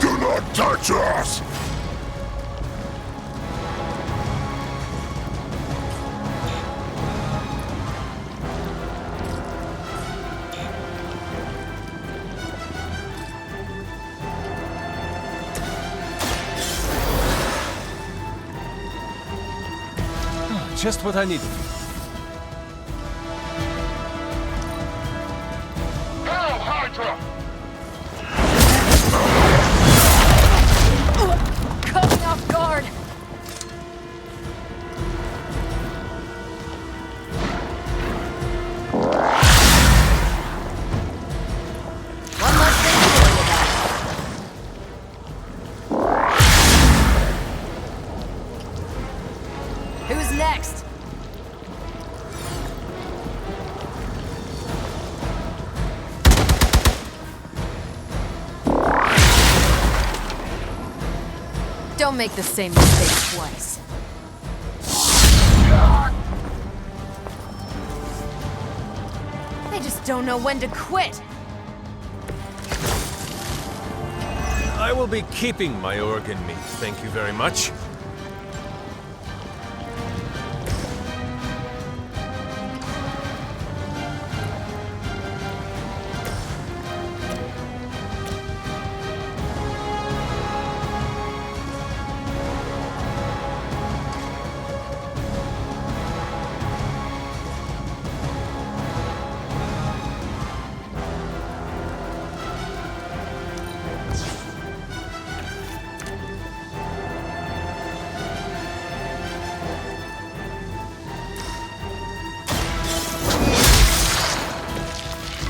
Do not touch us. Just what I needed. Hail Hydra! Caught me off guard. One less thing to worry about. Who's next? Don't make the same mistake twice. They just don't know when to quit. I will be keeping my organ meat, thank you very much.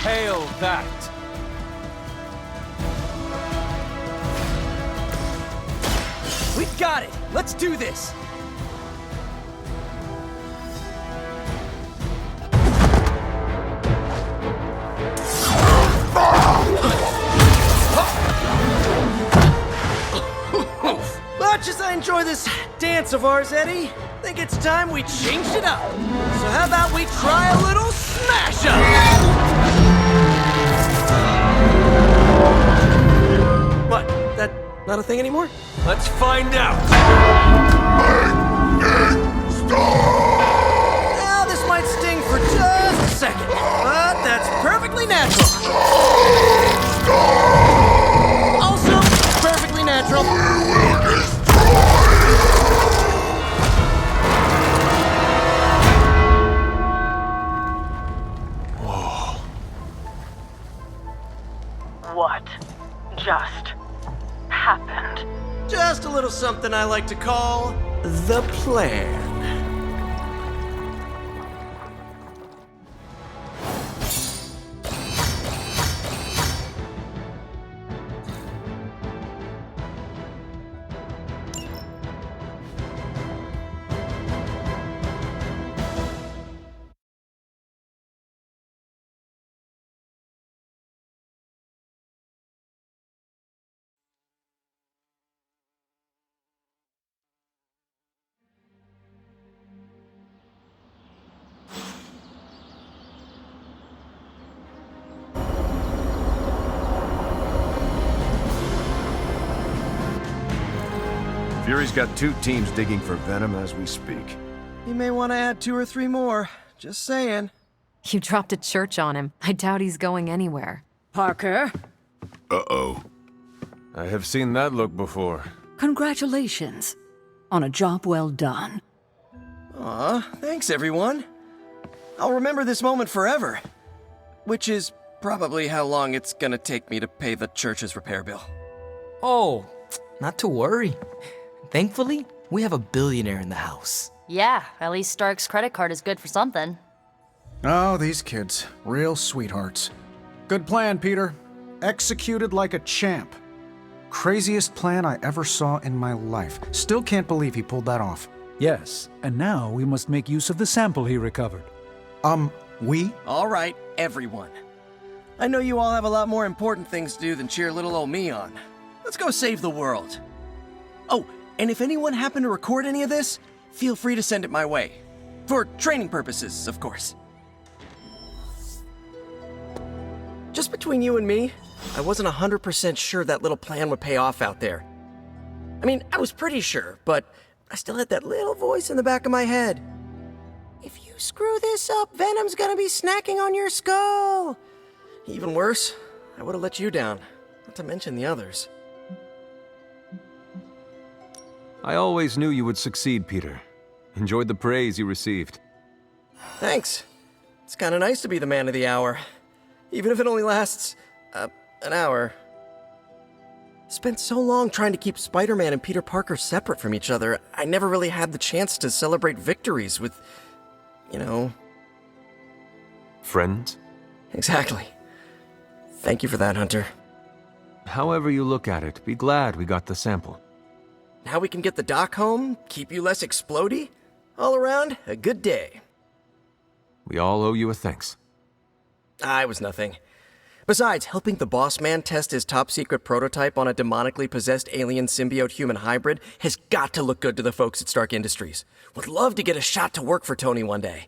Hail that! We got it! Let's do this! Much as I enjoy this dance of ours, Eddie, I think it's time we changed it up. So how about we try a little smash-up? What, Not a thing anymore? Let's find out! Now, this might sting for just a second, but that's perfectly natural. Also, perfectly natural. What just happened? Just a little something I like to call the plan. Fury's got 2 teams digging for Venom as we speak. You may want to add 2 or 3 more. Just saying. You dropped a church on him. I doubt he's going anywhere. Parker, Uh-oh. I have seen that look before. congratulations on a job well done. Aw, thanks everyone. I'll remember this moment forever. Which is probably how long it's gonna take me to pay the church's repair bill. Oh, not to worry. Thankfully, we have a billionaire in the house. Yeah, at least Stark's credit card is good for something. Oh, these kids. Real sweethearts. Good plan, Peter. Executed like a champ. Craziest plan I ever saw in my life. Still can't believe he pulled that off. Yes, and now we must make use of the sample he recovered. We? All right, everyone. I know you all have a lot more important things to do than cheer little old me on. Let's go save the world. Oh, and if anyone happened to record any of this, feel free to send it my way. For training purposes, of course. Just between you and me, I wasn't 100% sure that little plan would pay off out there. I mean, I was pretty sure, but I still had that little voice in the back of my head. If you screw this up, Venom's gonna be snacking on your skull. Even worse, I would have let you down, not to mention the others. I always knew you would succeed, Peter. Enjoyed the praise you received. Thanks. It's kinda nice to be the man of the hour. Even if it only lasts, an hour. Spent so long trying to keep Spider-Man and Peter Parker separate from each other, I never really had the chance to celebrate victories with, you know... Friends? Exactly. Thank you for that, Hunter. However you look at it, be glad we got the sample. Now we can get the doc home, keep you less explodey. All around, a good day. We all owe you a thanks. I was nothing. Besides, helping the boss man test his top-secret prototype on a demonically possessed alien symbiote-human hybrid has got to look good to the folks at Stark Industries. Would love to get a shot to work for Tony one day.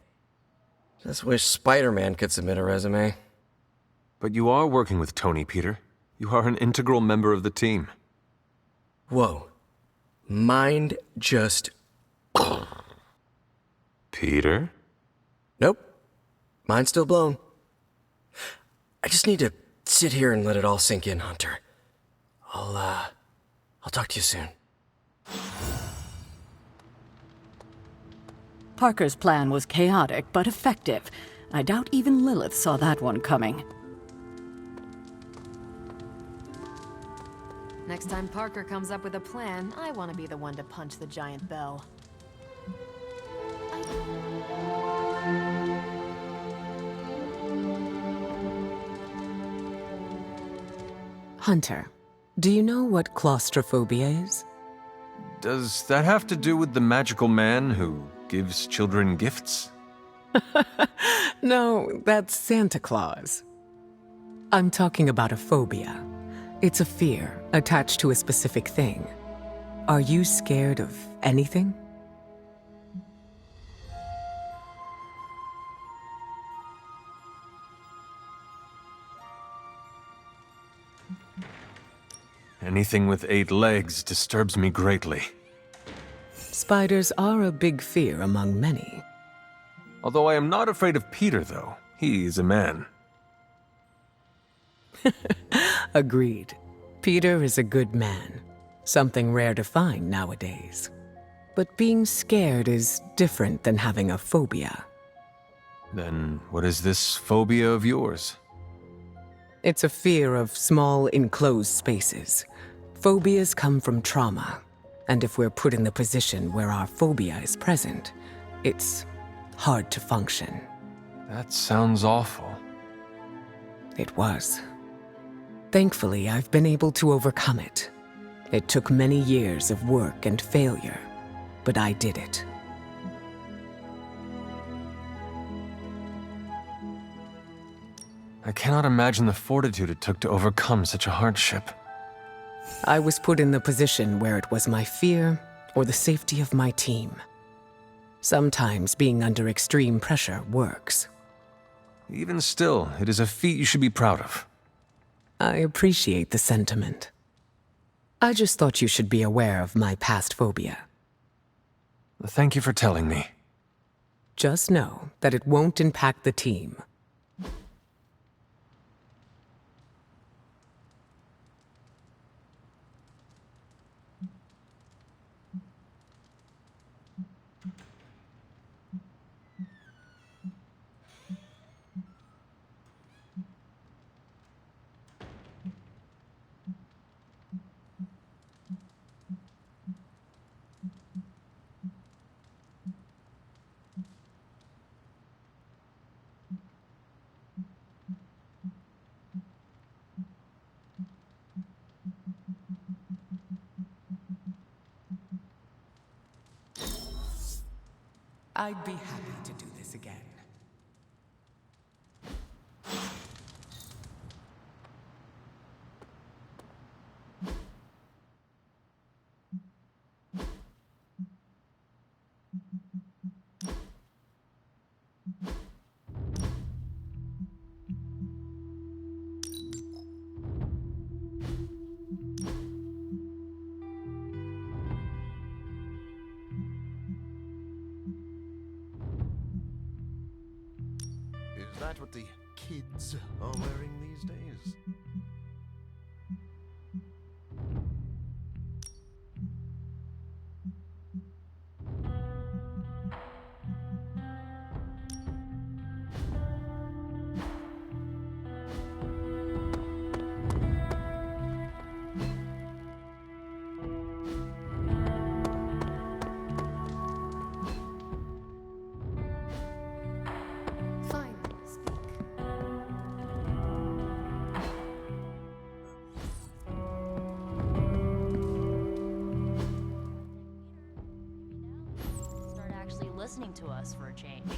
Just wish Spider-Man could submit a resume. But you are working with Tony, Peter. You are an integral member of the team. Whoa. Mind just... Peter? Nope. Mind's still blown. I just need to sit here and let it all sink in, Hunter. I'll talk to you soon. Parker's plan was chaotic but effective. I doubt even Lilith saw that one coming. Next time Parker comes up with a plan, I want to be the one to punch the giant bell. Hunter, do you know what claustrophobia is? Does that have to do with the magical man who gives children gifts? No, that's Santa Claus. I'm talking about a phobia. It's a fear attached to a specific thing. Are you scared of anything? Anything with 8 legs disturbs me greatly. Spiders are a big fear among many. Although I am not afraid of Peter, though. He is a man. Agreed. Peter is a good man. Something rare to find nowadays. But being scared is different than having a phobia. Then what is this phobia of yours? It's a fear of small, enclosed spaces. Phobias come from trauma. And if we're put in the position where our phobia is present, it's hard to function. That sounds awful. It was. Thankfully, I've been able to overcome it. It took many years of work and failure, but I did it. I cannot imagine the fortitude it took to overcome such a hardship. I was put in the position where it was my fear or the safety of my team. Sometimes being under extreme pressure works. Even still, it is a feat you should be proud of. I appreciate the sentiment. I just thought you should be aware of my past phobia. Thank you for telling me. Just know that it won't impact the team. I'd be happy to do this again. Is that what the kids are wearing these days? Start actually listening to us for a change.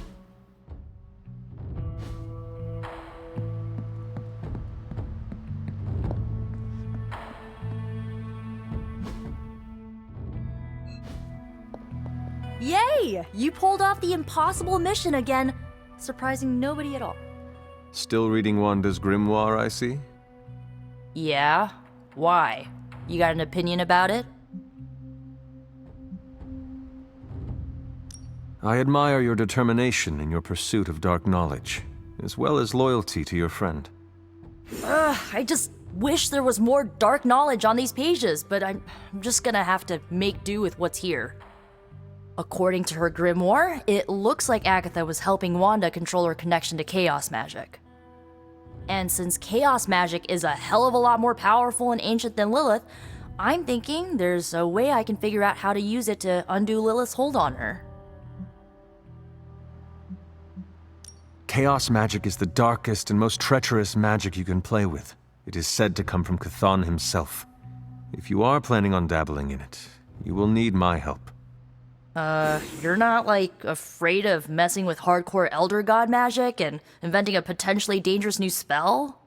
Yay! You pulled off the impossible mission again, surprising nobody at all. Still reading Wanda's grimoire, I see? Yeah? Why? You got an opinion about it? I admire your determination in your pursuit of dark knowledge, as well as loyalty to your friend. I just wish there was more dark knowledge on these pages, but I'm just gonna have to make do with what's here. According to her grimoire, it looks like Agatha was helping Wanda control her connection to chaos magic. And since chaos magic is a hell of a lot more powerful and ancient than Lilith, I'm thinking there's a way I can figure out how to use it to undo Lilith's hold on her. Chaos magic is the darkest and most treacherous magic you can play with. It is said to come from Chthon himself. If you are planning on dabbling in it, you will need my help. You're not, afraid of messing with hardcore Elder God magic and inventing a potentially dangerous new spell?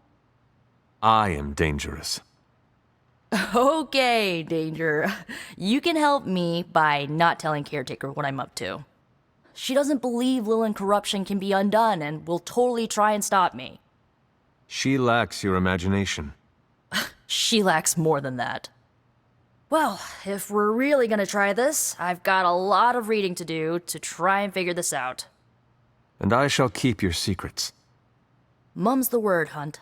I am dangerous. Okay, Danger. You can help me by not telling Caretaker what I'm up to. She doesn't believe Lilith corruption can be undone and will totally try and stop me. She lacks your imagination. She lacks more than that. Well, if we're really gonna try this, I've got a lot of reading to do to try and figure this out. And I shall keep your secrets. Mum's the word, Hunt.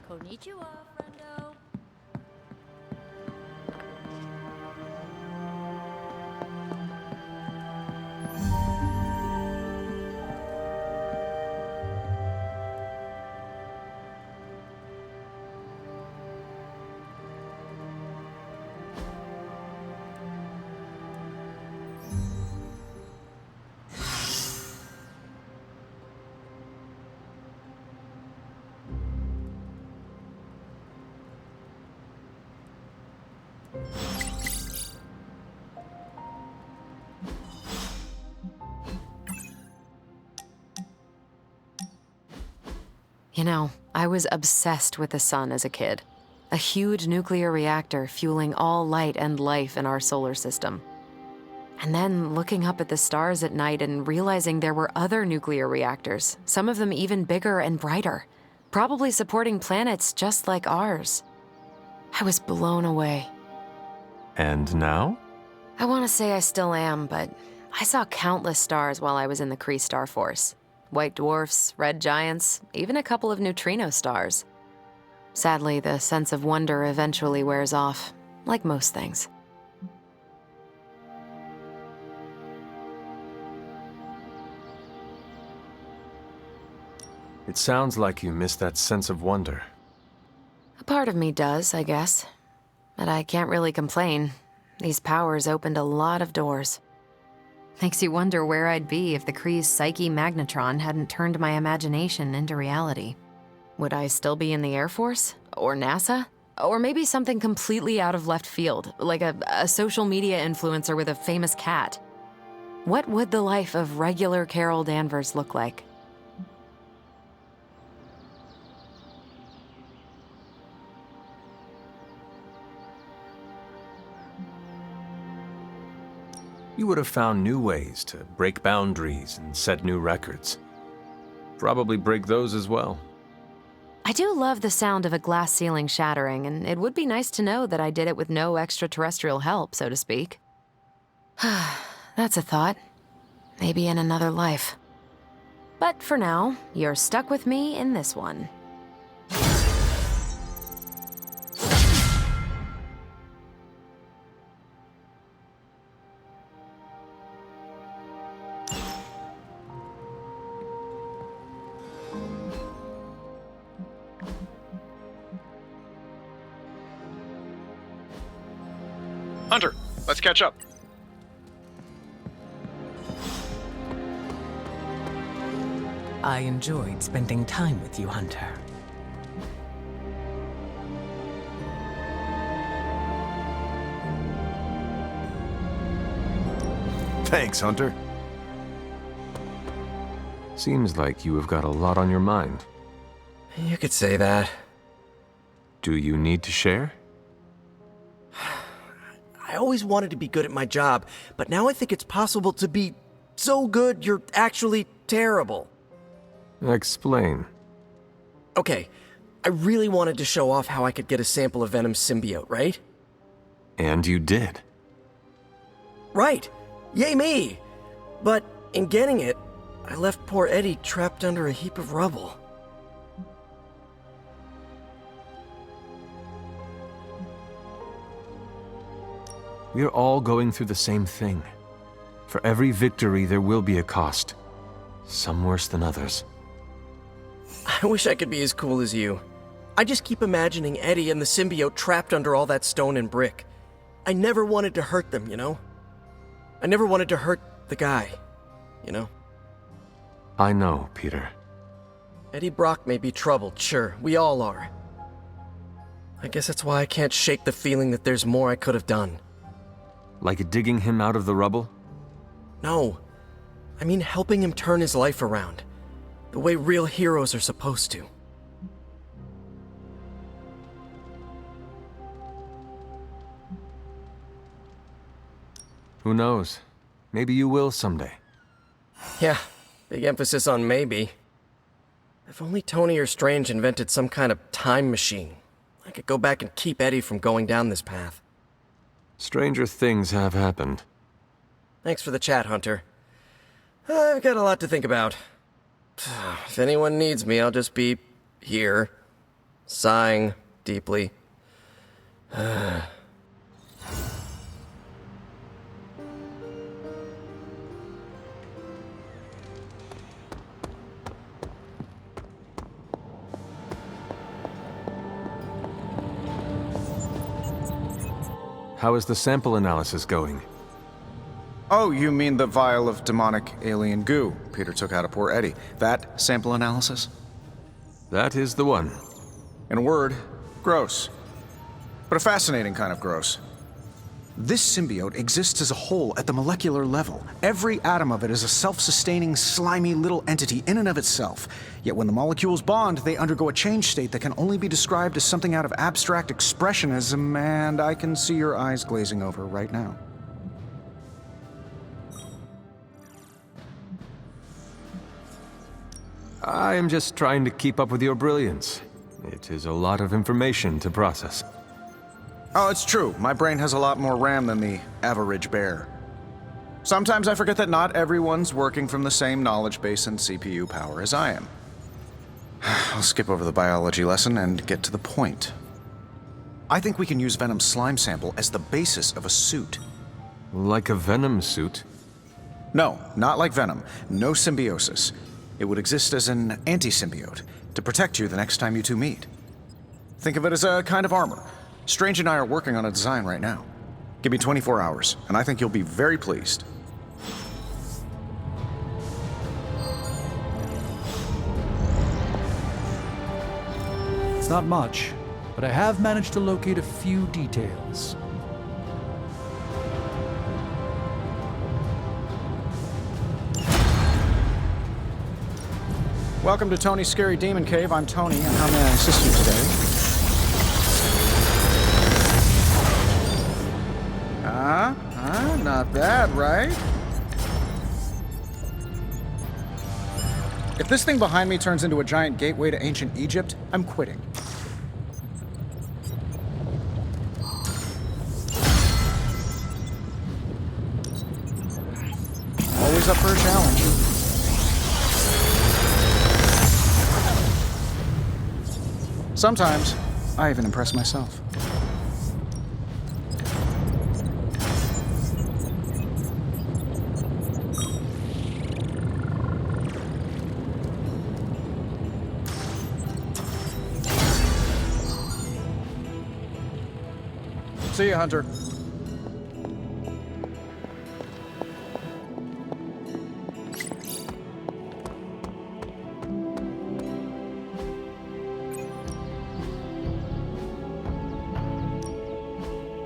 Konnichiwa, friendo. You know, I was obsessed with the sun as a kid. A huge nuclear reactor fueling all light and life in our solar system. And then looking up at the stars at night and realizing there were other nuclear reactors, some of them even bigger and brighter, probably supporting planets just like ours. I was blown away. And now? I want to say I still am, but I saw countless stars while I was in the Kree Star Force. White dwarfs, red giants, even a couple of neutrino stars. Sadly, the sense of wonder eventually wears off, like most things. It sounds like you miss that sense of wonder. A part of me does, I guess. But I can't really complain. These powers opened a lot of doors. Makes you wonder where I'd be if the Kree's psyche magnetron hadn't turned my imagination into reality. Would I still be in the Air Force? Or NASA? Or maybe something completely out of left field, like a social media influencer with a famous cat? What would the life of regular Carol Danvers look like? You would have found new ways to break boundaries and set new records. Probably break those as well. I do love the sound of a glass ceiling shattering, and it would be nice to know that I did it with no extraterrestrial help, so to speak. That's a thought. Maybe in another life. But for now, you're stuck with me in this one. Hunter, let's catch up. I enjoyed spending time with you, Hunter. Thanks, Hunter. Seems like you have got a lot on your mind. You could say that. Do you need to share? I always wanted to be good at my job, but now I think it's possible to be so good you're actually terrible. Explain. Okay, I really wanted to show off how I could get a sample of Venom's symbiote, right? And you did. Right! Yay me! But in getting it, I left poor Eddie trapped under a heap of rubble. We are all going through the same thing. For every victory, there will be a cost. Some worse than others. I wish I could be as cool as you. I just keep imagining Eddie and the symbiote trapped under all that stone and brick. I never wanted to hurt them, you know? I never wanted to hurt the guy, you know? I know, Peter. Eddie Brock may be troubled, sure. We all are. I guess that's why I can't shake the feeling that there's more I could have done. Like digging him out of the rubble? No. I mean helping him turn his life around. The way real heroes are supposed to. Who knows? Maybe you will someday. Yeah, Big emphasis on maybe. If only Tony or Strange invented some kind of time machine, I could go back and keep Eddie from going down this path. Stranger things have happened. Thanks for the chat, Hunter. I've got a lot to think about. If anyone needs me, I'll just be here, sighing deeply. How is the sample analysis going? Oh, you mean the vial of demonic alien goo Peter took out of poor Eddie. That sample analysis? That is the one. In a word, gross. But a fascinating kind of gross. This symbiote exists as a whole at the molecular level. Every atom of it is a self-sustaining, slimy little entity in and of itself. Yet when the molecules bond, they undergo a change state that can only be described as something out of abstract expressionism, and I can see your eyes glazing over right now. I am just trying to keep up with your brilliance. It is a lot of information to process. Oh, it's true. My brain has a lot more RAM than the average bear. Sometimes I forget that not everyone's working from the same knowledge base and CPU power as I am. I'll skip over the biology lesson and get to the point. I think we can use Venom's slime sample as the basis of a suit. Like a Venom suit? No, not like Venom. No symbiosis. It would exist as an anti-symbiote to protect you the next time you two meet. Think of it as a kind of armor. Strange and I are working on a design right now. Give me 24 hours, and I think you'll be very pleased. It's not much, but I have managed to locate a few details. Welcome to Tony's Scary Demon Cave. I'm Tony, and how may I assist you today? Not bad, right? If this thing behind me turns into a giant gateway to ancient Egypt, I'm quitting. Always up for a challenge. Sometimes, I even impress myself. See you, Hunter.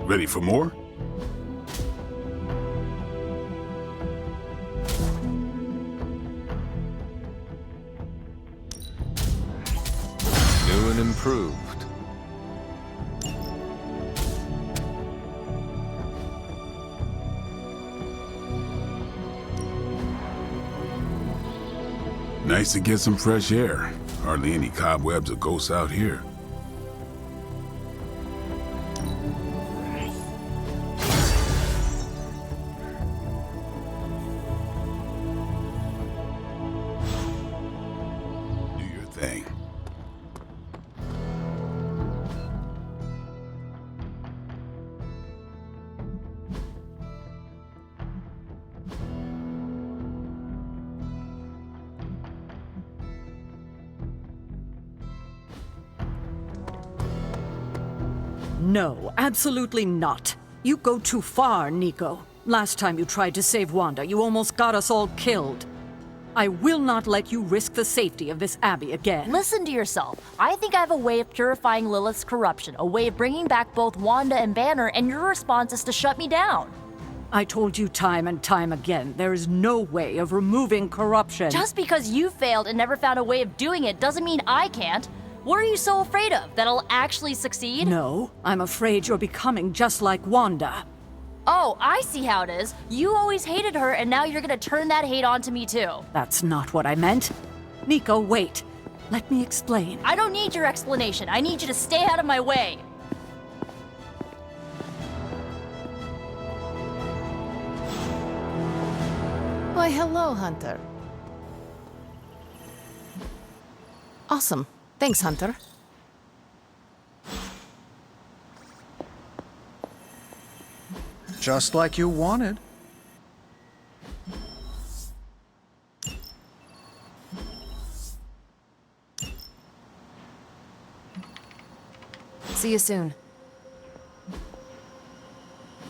Ready for more? New and improved. Nice to get some fresh air. Hardly any cobwebs or ghosts out here. Do your thing. No, absolutely not. You go too far, Nico. Last time you tried to save Wanda, you almost got us all killed. I will not let you risk the safety of this abbey again. Listen to yourself. I think I have a way of purifying Lilith's corruption, a way of bringing back both Wanda and Banner, and your response is to shut me down. I told you time and time again, there is no way of removing corruption. Just because you failed and never found a way of doing it doesn't mean I can't. What are you so afraid of? That I'll actually succeed? No, I'm afraid you're becoming just like Wanda. Oh, I see how it is. You always hated her, and now you're gonna turn that hate onto me too. That's not what I meant. Nico, wait. Let me explain. I don't need your explanation. I need you to stay out of my way. Why, hello, Hunter. Awesome. Thanks, Hunter. Just like you wanted. See you soon.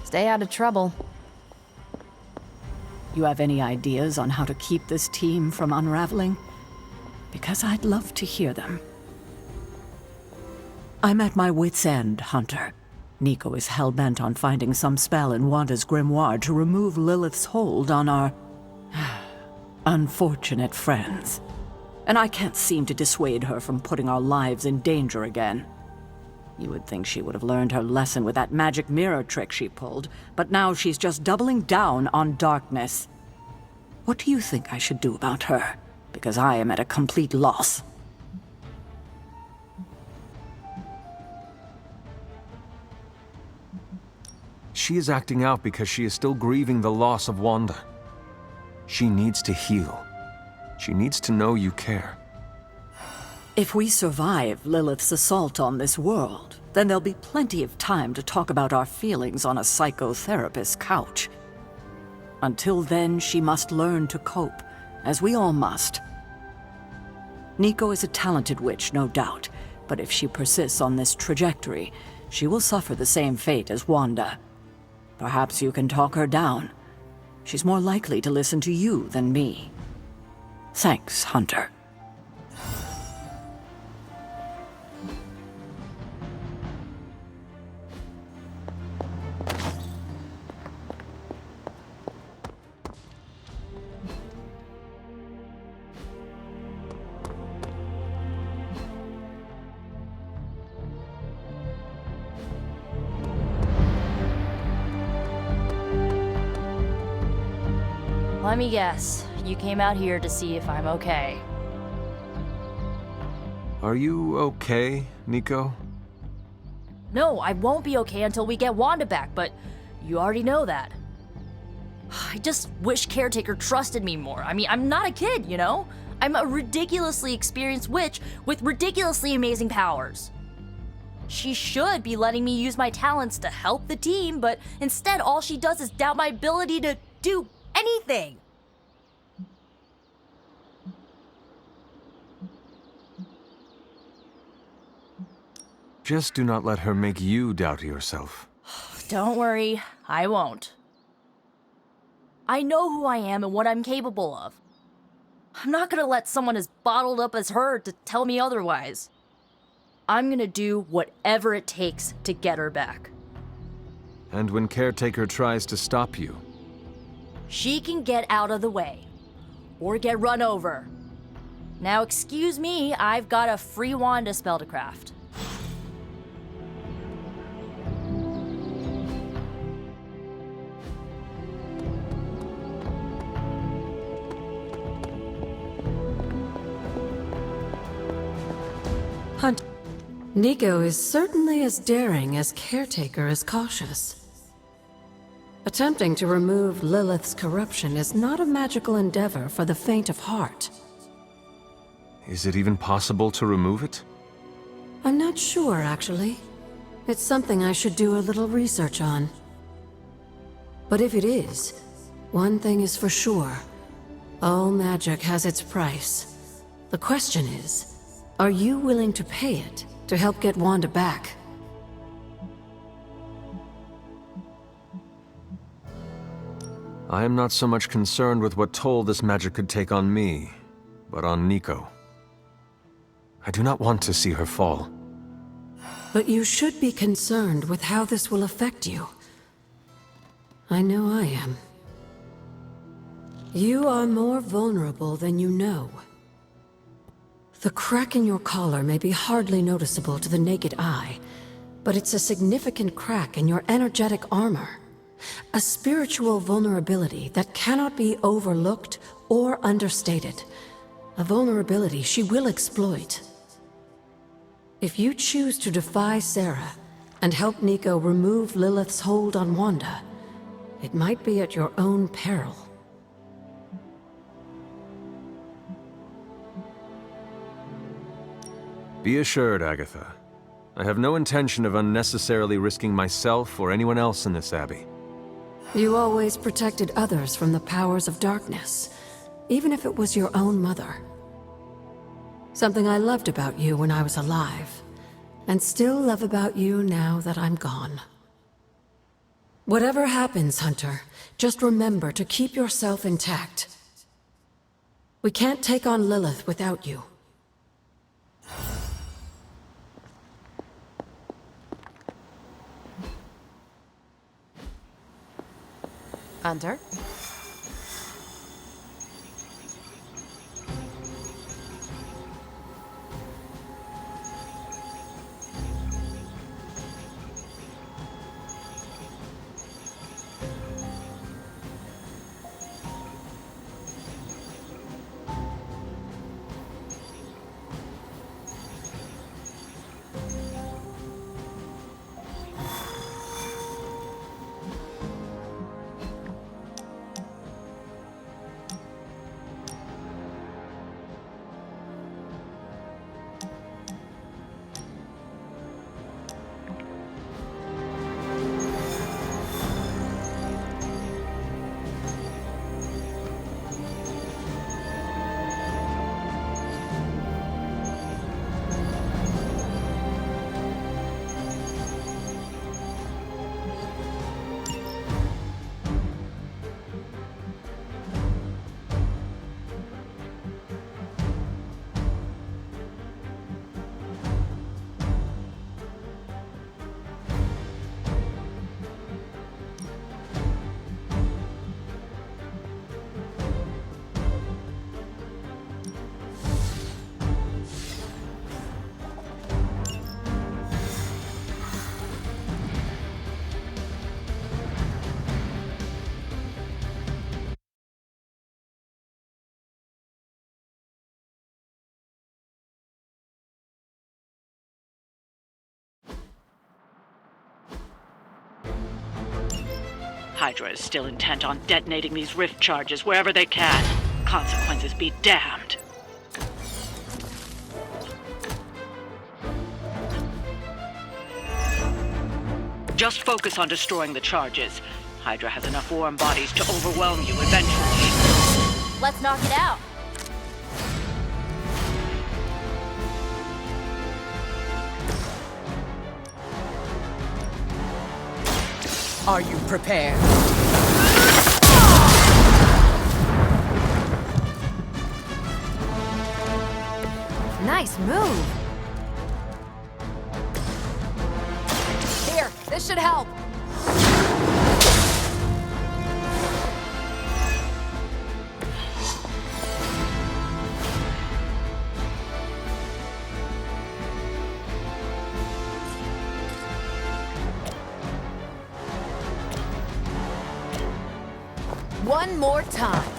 Stay out of trouble. You have any ideas on how to keep this team from unraveling? Because I'd love to hear them. I'm at my wit's end, Hunter. Nico is hell-bent on finding some spell in Wanda's grimoire to remove Lilith's hold on our unfortunate friends. And I can't seem to dissuade her from putting our lives in danger again. You would think she would have learned her lesson with that magic mirror trick she pulled, but now she's just doubling down on darkness. What do you think I should do about her? Because I am at a complete loss. She is acting out because she is still grieving the loss of Wanda. She needs to heal. She needs to know you care. If we survive Lilith's assault on this world, then there'll be plenty of time to talk about our feelings on a psychotherapist's couch. Until then, she must learn to cope, as we all must. Nico is a talented witch, no doubt, but if she persists on this trajectory, she will suffer the same fate as Wanda. Perhaps you can talk her down. She's more likely to listen to you than me. Thanks, Hunter. Let me guess. You came out here to see if I'm okay. Are you okay, Nico? No, I won't be okay until we get Wanda back, but you already know that. I just wish Caretaker trusted me more. I mean, I'm not a kid, you know? I'm a ridiculously experienced witch with ridiculously amazing powers. She should be letting me use my talents to help the team, but instead all she does is doubt my ability to do anything. Just do not let her make you doubt yourself. Don't worry, I won't. I know who I am and what I'm capable of. I'm not gonna let someone as bottled up as her to tell me otherwise. I'm gonna do whatever it takes to get her back. And when Caretaker tries to stop you? She can get out of the way. Or get run over. Now excuse me, I've got a free Wanda spell to craft. Hunt. Nico is certainly as daring as Caretaker is cautious. Attempting to remove Lilith's corruption is not a magical endeavor for the faint of heart. Is it even possible to remove it? I'm not sure, actually. It's something I should do a little research on. But if it is, one thing is for sure. All magic has its price. The question is, are you willing to pay it to help get Wanda back? I am not so much concerned with what toll this magic could take on me, but on Nico. I do not want to see her fall. But you should be concerned with how this will affect you. I know I am. You are more vulnerable than you know. The crack in your collar may be hardly noticeable to the naked eye, but it's a significant crack in your energetic armor. A spiritual vulnerability that cannot be overlooked or understated. A vulnerability she will exploit. If you choose to defy Sarah and help Nico remove Lilith's hold on Wanda, it might be at your own peril. Be assured, Agatha. I have no intention of unnecessarily risking myself or anyone else in this abbey. You always protected others from the powers of darkness, even if it was your own mother. Something I loved about you when I was alive, and still love about you now that I'm gone. Whatever happens, Hunter, just remember to keep yourself intact. We can't take on Lilith without you. Hunter? Hydra is still intent on detonating these rift charges wherever they can. Consequences be damned. Just focus on destroying the charges. Hydra has enough warm bodies to overwhelm you eventually. Let's knock it out. Are you prepared? Nice move. Here, this should help. One more time.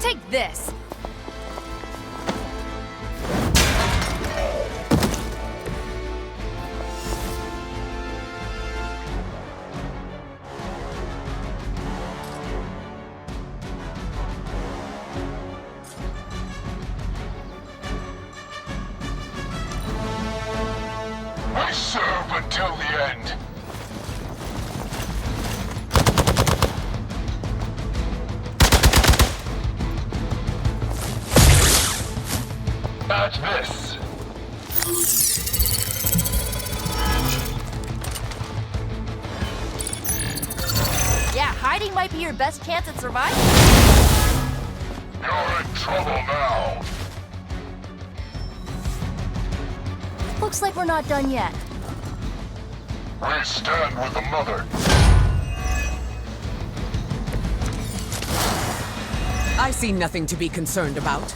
Take this. I serve until the end. At this. Yeah, hiding might be your best chance at surviving. You're in trouble now. Looks like we're not done yet. I stand with the mother. I see nothing to be concerned about.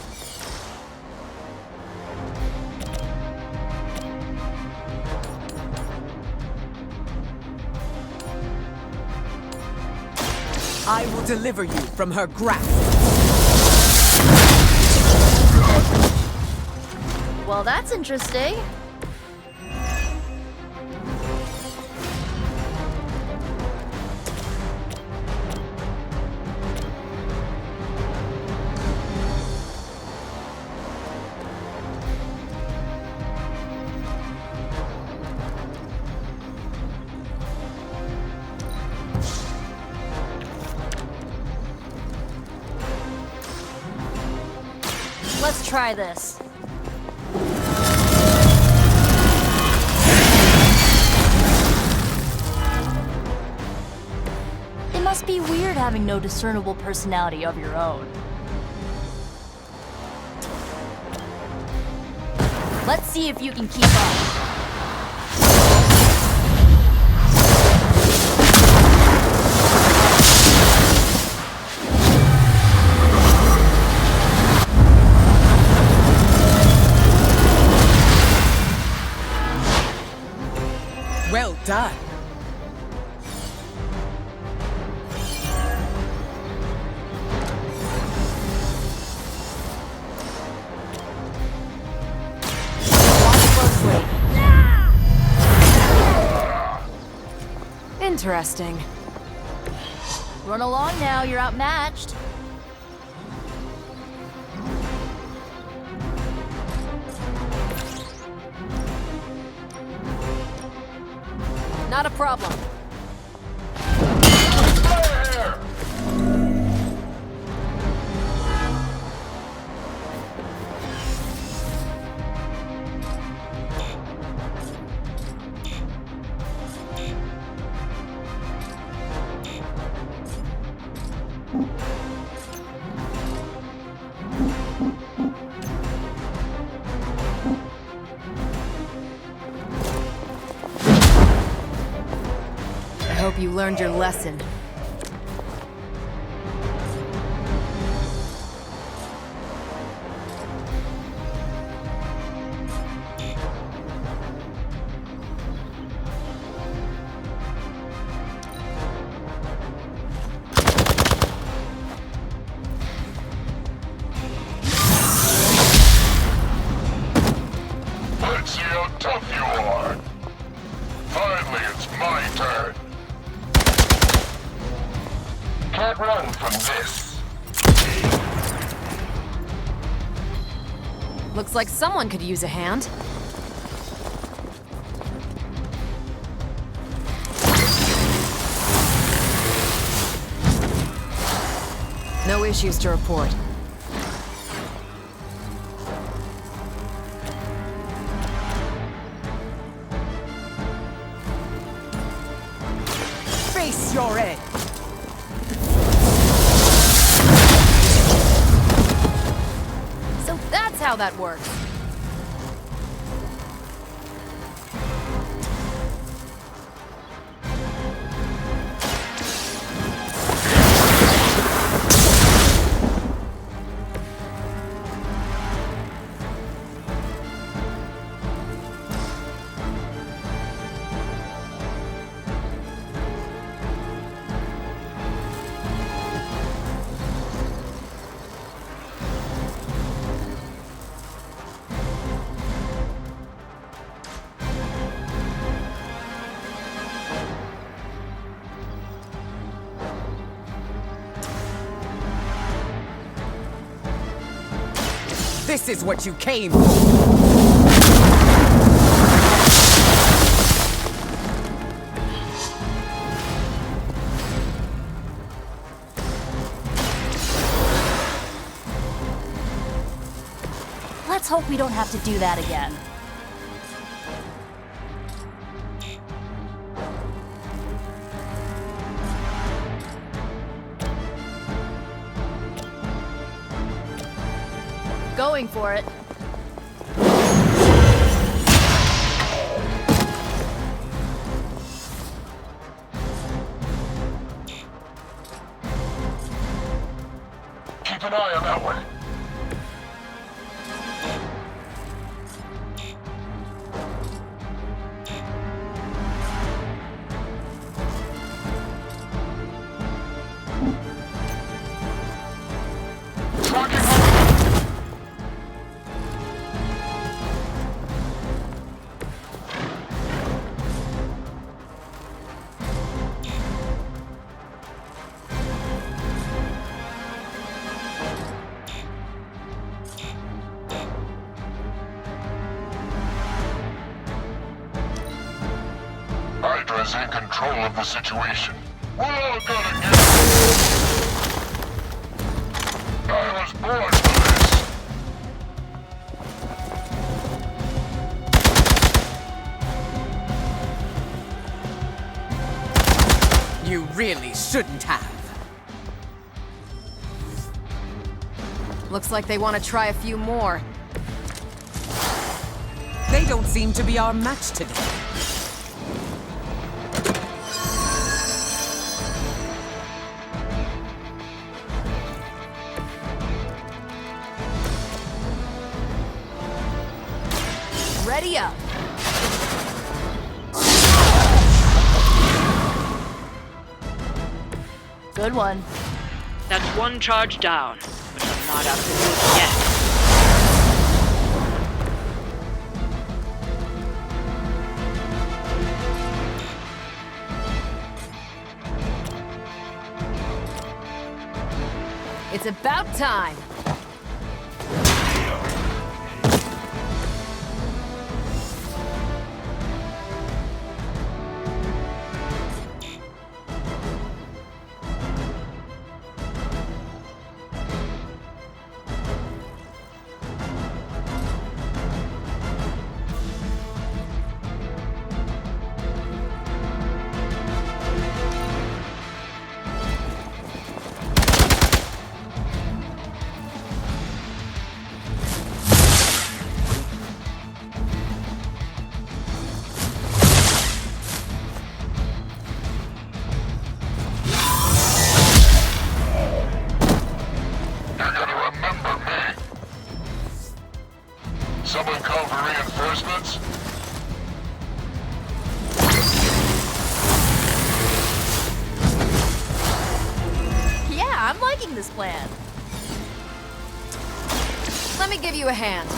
I will deliver you from her grasp. Well, that's interesting. Let's try this. It must be weird having no discernible personality of your own. Let's see if you can keep up. Well done. Interesting. Run along now, you're outmatched. Not a problem. I hope you learned your lesson. Let's see how tough you are. Finally, it's my turn. Can't run from this. Looks like someone could use a hand. No issues to report. Face your end. So that's how that works. This is what you came for. Let's hope we don't have to do that again. Going for it. keep an eye on that one. Hydra's in control of the situation. We're all gonna get it. I was born for this. You really shouldn't have. Looks like they want to try a few more. They don't seem to be our match today. Ready up. Good one. That's one charge down, but I'm not out of the woods yet. It's about time. Someone call for reinforcements? Yeah, I'm liking this plan. Let me give you a hand.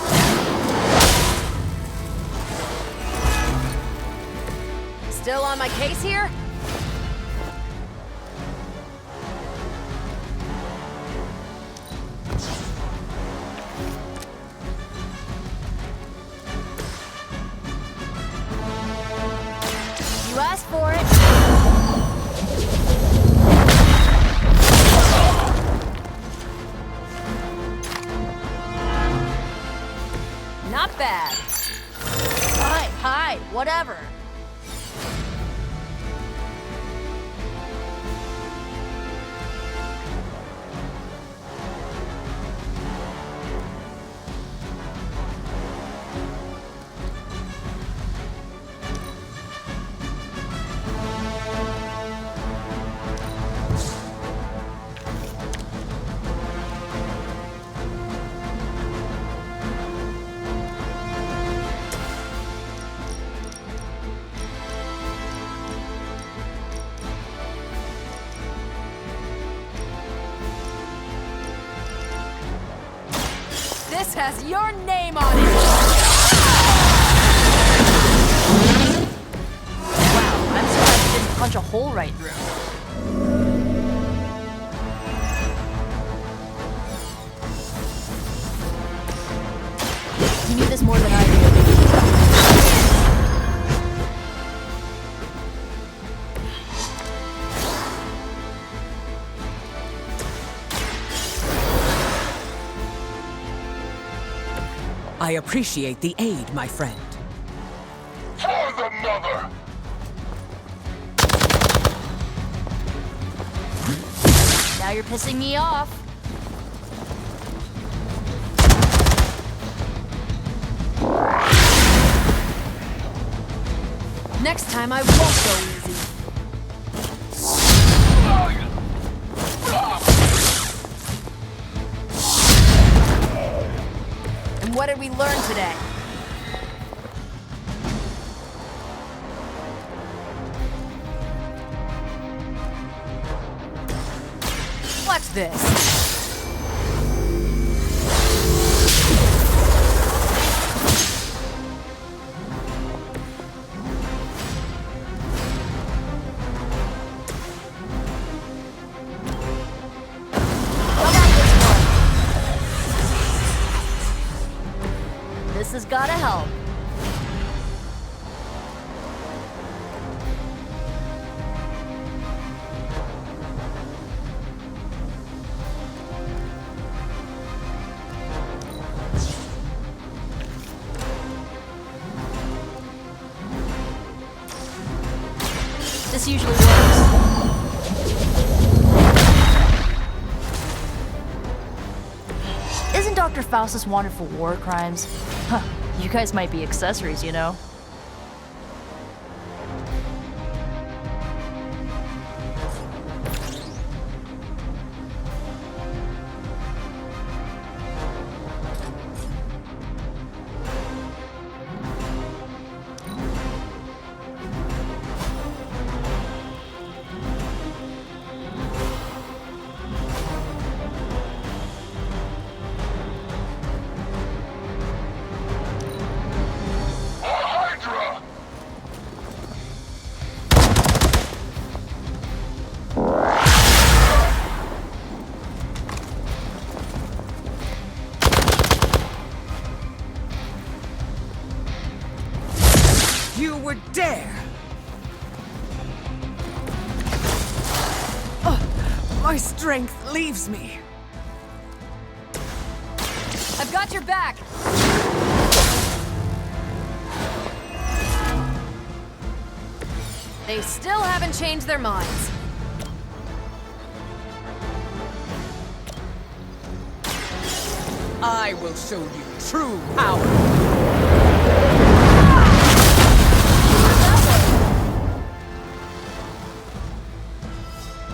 Still on my case here? You asked for it. Not bad. Hide, whatever. This has your name on it! Wow, I'm surprised you didn't punch a hole right through. You need this more than I do. I appreciate the aid, my friend. For the mother! Now you're pissing me off. Next time I won't go easy. what did we learn today? What's this? This has gotta help. This usually works. Isn't Dr. Faustus wanted for war crimes? Huh, you guys might be accessories, you know? You would dare! My strength leaves me. I've got your back! They still haven't changed their minds. I will show you true power.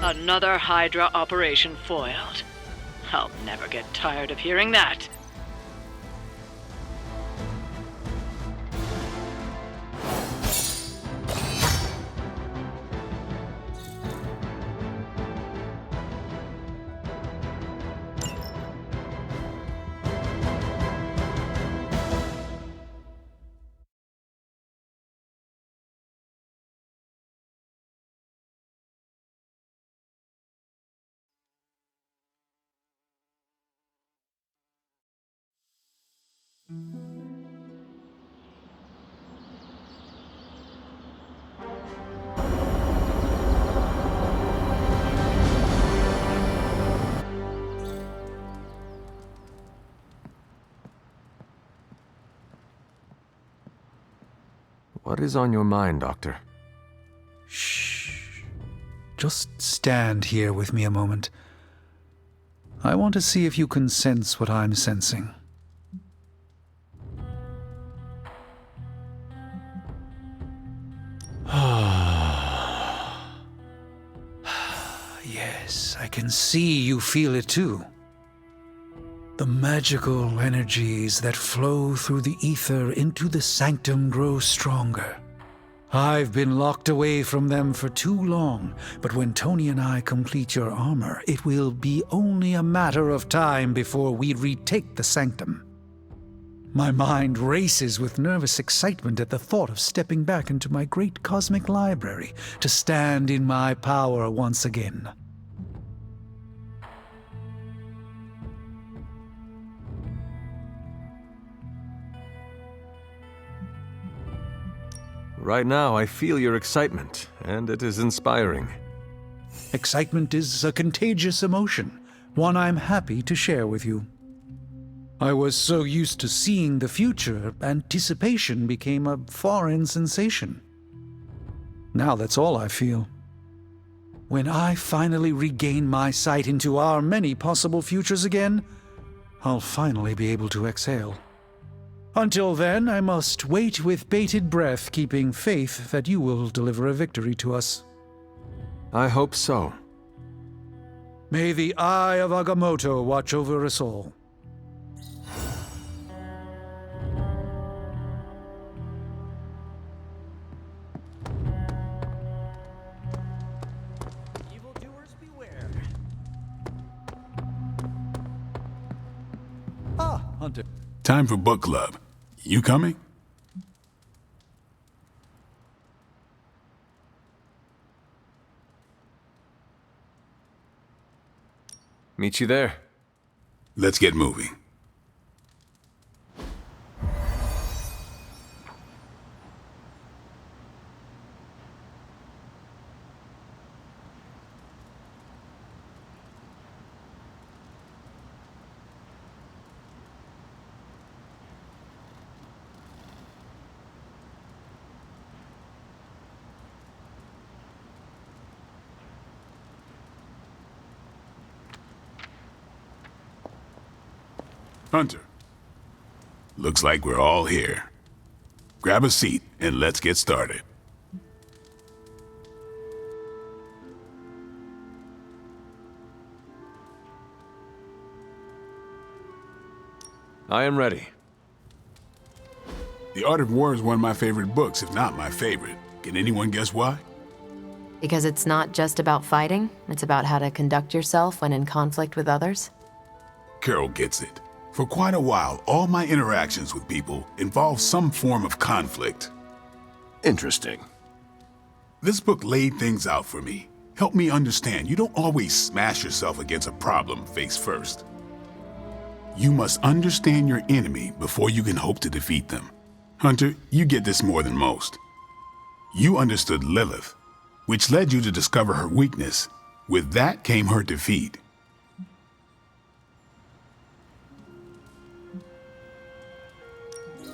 Another Hydra operation foiled. I'll never get tired of hearing that. What is on your mind, Doctor? Shh. Just stand here with me a moment. I want to see if you can sense what I'm sensing. Yes, I can see you feel it too. The magical energies that flow through the ether into the sanctum grow stronger. I've been locked away from them for too long, but when Tony and I complete your armor, it will be only a matter of time before we retake the sanctum. My mind races with nervous excitement at the thought of stepping back into my great cosmic library to stand in my power once again. Right now, I feel your excitement, and it is inspiring. Excitement is a contagious emotion, one I'm happy to share with you. I was so used to seeing the future, anticipation became a foreign sensation. Now that's all I feel. When I finally regain my sight into our many possible futures again, I'll finally be able to exhale. Until then, I must wait with bated breath, keeping faith that you will deliver a victory to us. I hope so. May the May the eye of Agamotto watch over us all. Time for book club. You coming? Meet you there. Let's get moving. Hunter, looks like we're all here. Grab a seat and let's get started. I am ready. The Art of War is one of my favorite books, if not my favorite. Can anyone guess why? Because it's not just about fighting, it's about how to conduct yourself when in conflict with others? Carol gets it. For quite a while, all my interactions with people involve some form of conflict. Interesting. This book laid things out for me. Helped me understand you don't always smash yourself against a problem face first. You must understand your enemy before you can hope to defeat them. Hunter, you get this more than most. You understood Lilith, which led you to discover her weakness. With that came her defeat.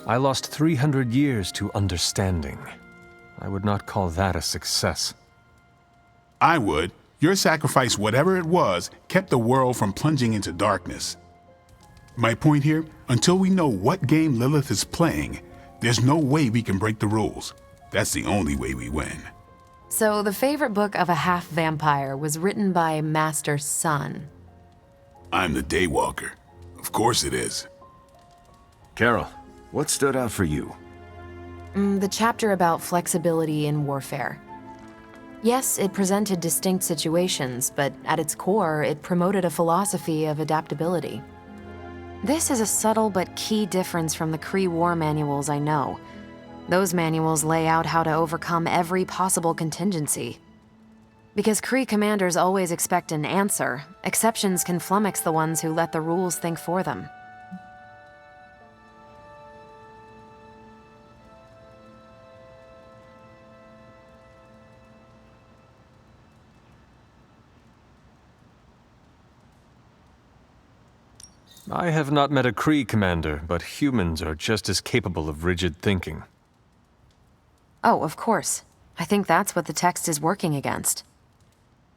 I lost 300 years to understanding. I would not call that a success. I would. Your sacrifice, whatever it was, kept the world from plunging into darkness. My point here, until we know what game Lilith is playing, there's no way we can break the rules. That's the only way we win. So the favorite book of a half-vampire was written by Master's son. I'm the Daywalker. Of course it is. Carol, what stood out for you? The chapter about flexibility in warfare. Yes, it presented distinct situations, but at its core, it promoted a philosophy of adaptability. This is a subtle but key difference from the Kree war manuals I know. Those manuals lay out how to overcome every possible contingency. Because Kree commanders always expect an answer, exceptions can flummox the ones who let the rules think for them. I have not met a Kree commander, but humans are just as capable of rigid thinking. Oh, of course. I think that's what the text is working against.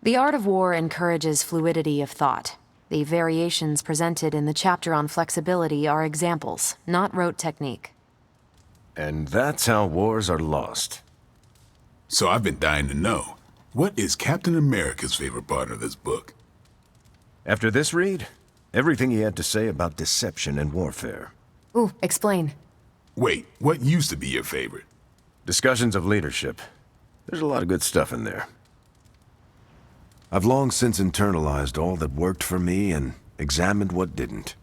The Art of War encourages fluidity of thought. The variations presented in the chapter on flexibility are examples, not rote technique. And that's how wars are lost. So I've been dying to know, what is Captain America's favorite part of this book? After this read, everything he had to say about deception and warfare. Ooh, explain. Wait, what used to be your favorite? Discussions of leadership. There's a lot of good stuff in there. I've long since internalized all that worked for me and examined what didn't.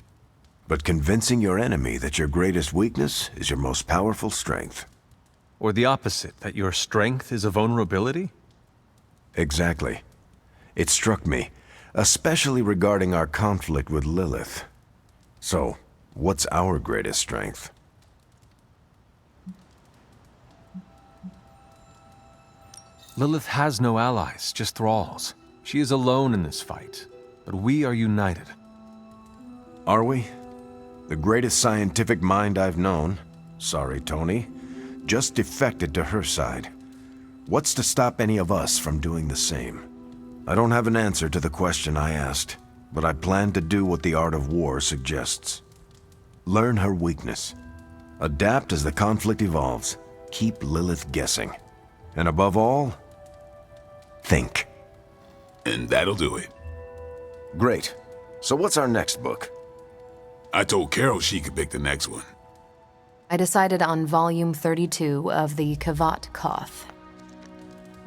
But convincing your enemy that your greatest weakness is your most powerful strength. Or the opposite, that your strength is a vulnerability? Exactly. It struck me, especially regarding our conflict with Lilith. So, what's our greatest strength? Lilith has no allies, just thralls. She is alone in this fight, but we are united. Are we? The greatest scientific mind I've known, sorry Tony, just defected to her side. What's to stop any of us from doing the same? I don't have an answer to the question I asked, but I plan to do what the Art of War suggests. Learn her weakness. Adapt as the conflict evolves. Keep Lilith guessing. And above all, think. And that'll do it. Great. So what's our next book? I told Carol she could pick the next one. I decided on volume 32 of the Kavat Koth.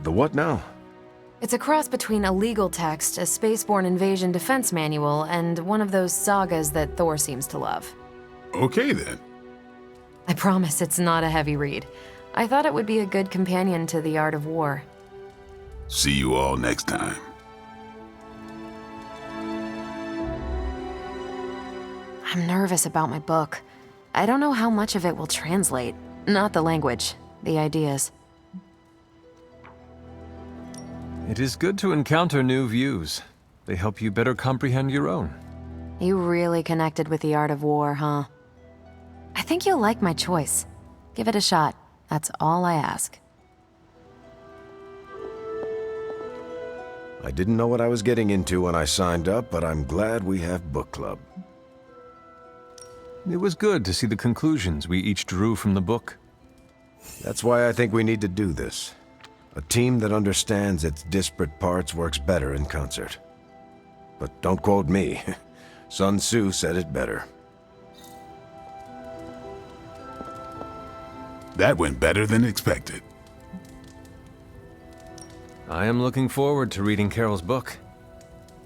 The what now? It's a cross between a legal text, a spaceborne invasion defense manual, and one of those sagas that Thor seems to love. Okay then. I promise it's not a heavy read. I thought it would be a good companion to The Art of War. See you all next time. I'm nervous about my book. I don't know how much of it will translate. Not the language, the ideas. It is good to encounter new views. They help you better comprehend your own. You really connected with The Art of War, huh? I think you'll like my choice. Give it a shot. That's all I ask. I didn't know what I was getting into when I signed up, but I'm glad we have book club. It was good to see the conclusions we each drew from the book. That's why I think we need to do this. A team that understands its disparate parts works better in concert. But don't quote me. Sun Tzu said it better. That went better than expected. I am looking forward to reading Carol's book.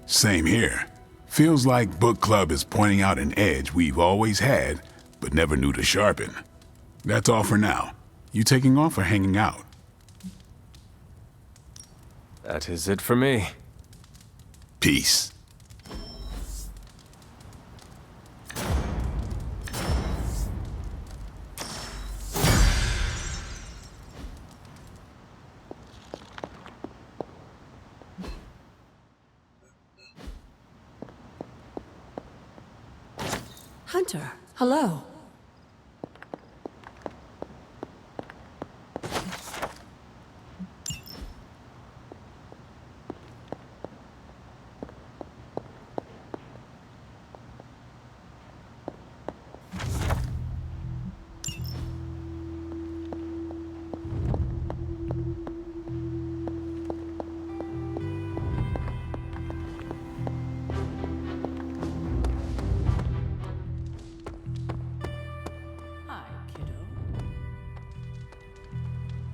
Same here. Feels like book club is pointing out an edge we've always had, but never knew to sharpen. That's all for now. You taking off or hanging out? That is it for me. Peace. Hunter, hello.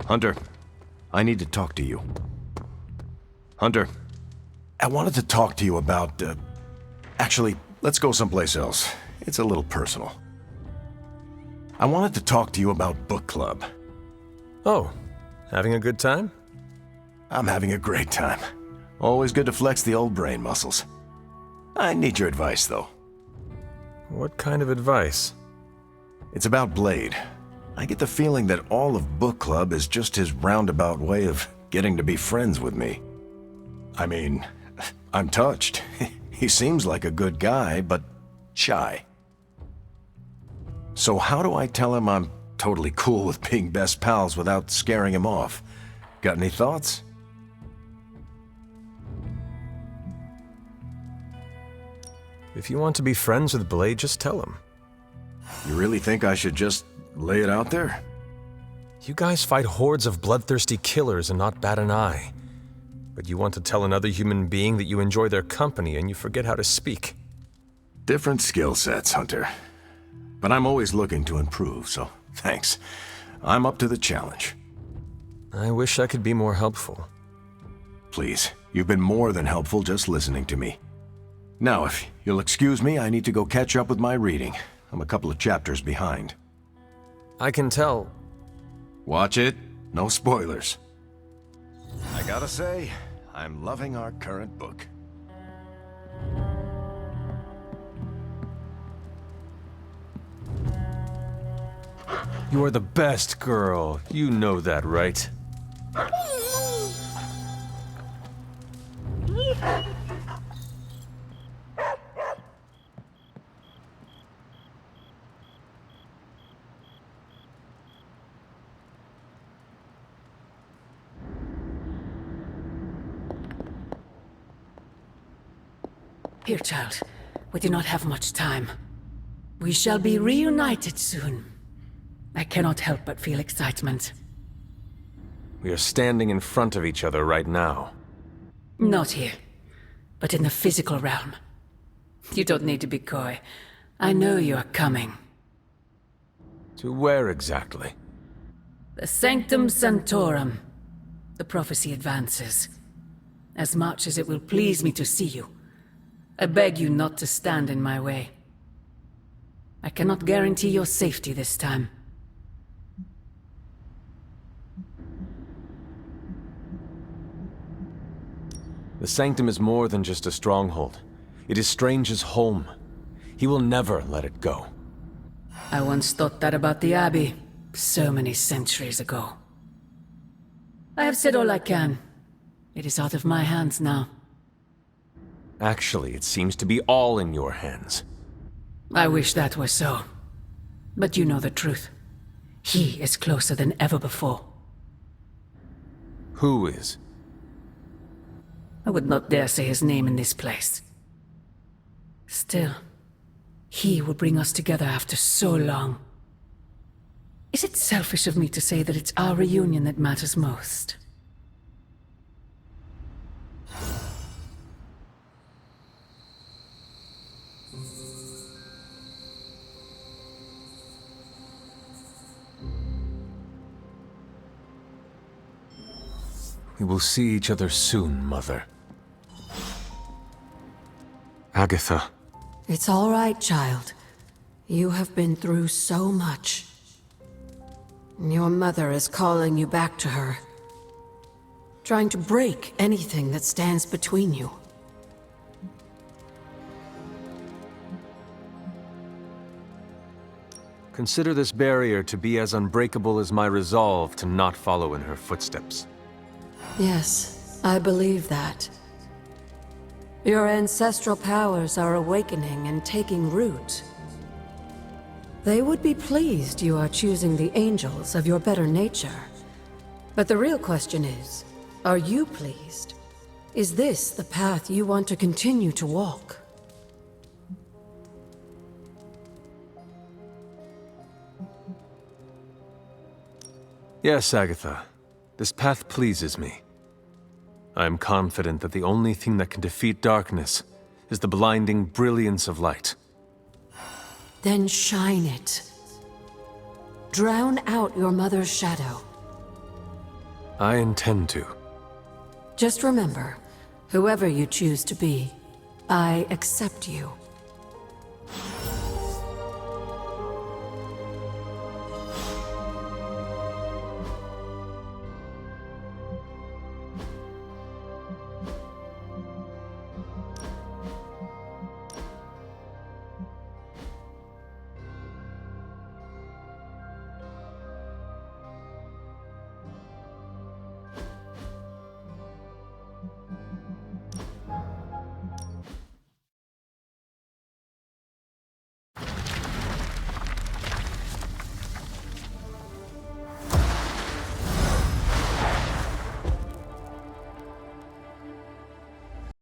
Hunter, I need to talk to you. Hunter, I wanted to talk to you about, actually, let's go someplace else. It's a little personal. I wanted to talk to you about book club. Oh, having a good time? I'm having a great time. Always good to flex the old brain muscles. I need your advice, though. What kind of advice? It's about Blade. I get the feeling that all of book club is just his roundabout way of getting to be friends with me. I mean, I'm touched. He seems like a good guy, but shy. So how do I tell him I'm totally cool with being best pals without scaring him off? Got any thoughts? If you want to be friends with Blade, just tell him. You really think I should just lay it out there? You guys fight hordes of bloodthirsty killers and not bat an eye. But you want to tell another human being that you enjoy their company and you forget how to speak. Different skill sets, Hunter. But I'm always looking to improve, so thanks. I'm up to the challenge. I wish I could be more helpful. Please, you've been more than helpful just listening to me. Now, if you'll excuse me, I need to go catch up with my reading. I'm a couple of chapters behind. I can tell. Watch it. No spoilers. I gotta say, I'm loving our current book. You are the best girl. You know that, right? Here, child. We do not have much time. We shall be reunited soon. I cannot help but feel excitement. We are standing in front of each other right now. Not here, but in the physical realm. You don't need to be coy. I know you are coming. To where exactly? The Sanctum Sanctorum. The prophecy advances. As much as it will please me to see you, I beg you not to stand in my way. I cannot guarantee your safety this time. The Sanctum is more than just a stronghold. It is Strange's home. He will never let it go. I once thought that about the Abbey, so many centuries ago. I have said all I can. It is out of my hands now. Actually, it seems to be all in your hands. I wish that were so. But you know the truth. He is closer than ever before. Who is? I would not dare say his name in this place. Still, he will bring us together after so long. Is it selfish of me to say that it's our reunion that matters most? We will see each other soon, Mother. Agatha. It's all right, child. You have been through so much. Your mother is calling you back to her. Trying to break anything that stands between you. Consider this barrier to be as unbreakable as my resolve to not follow in her footsteps. Yes, I believe that. Your ancestral powers are awakening and taking root. They would be pleased you are choosing the angels of your better nature. But the real question is, are you pleased? Is this the path you want to continue to walk? Yes, Agatha. This path pleases me. I am confident that the only thing that can defeat darkness is the blinding brilliance of light. Then shine it. Drown out your mother's shadow. I intend to. Just remember, whoever you choose to be, I accept you.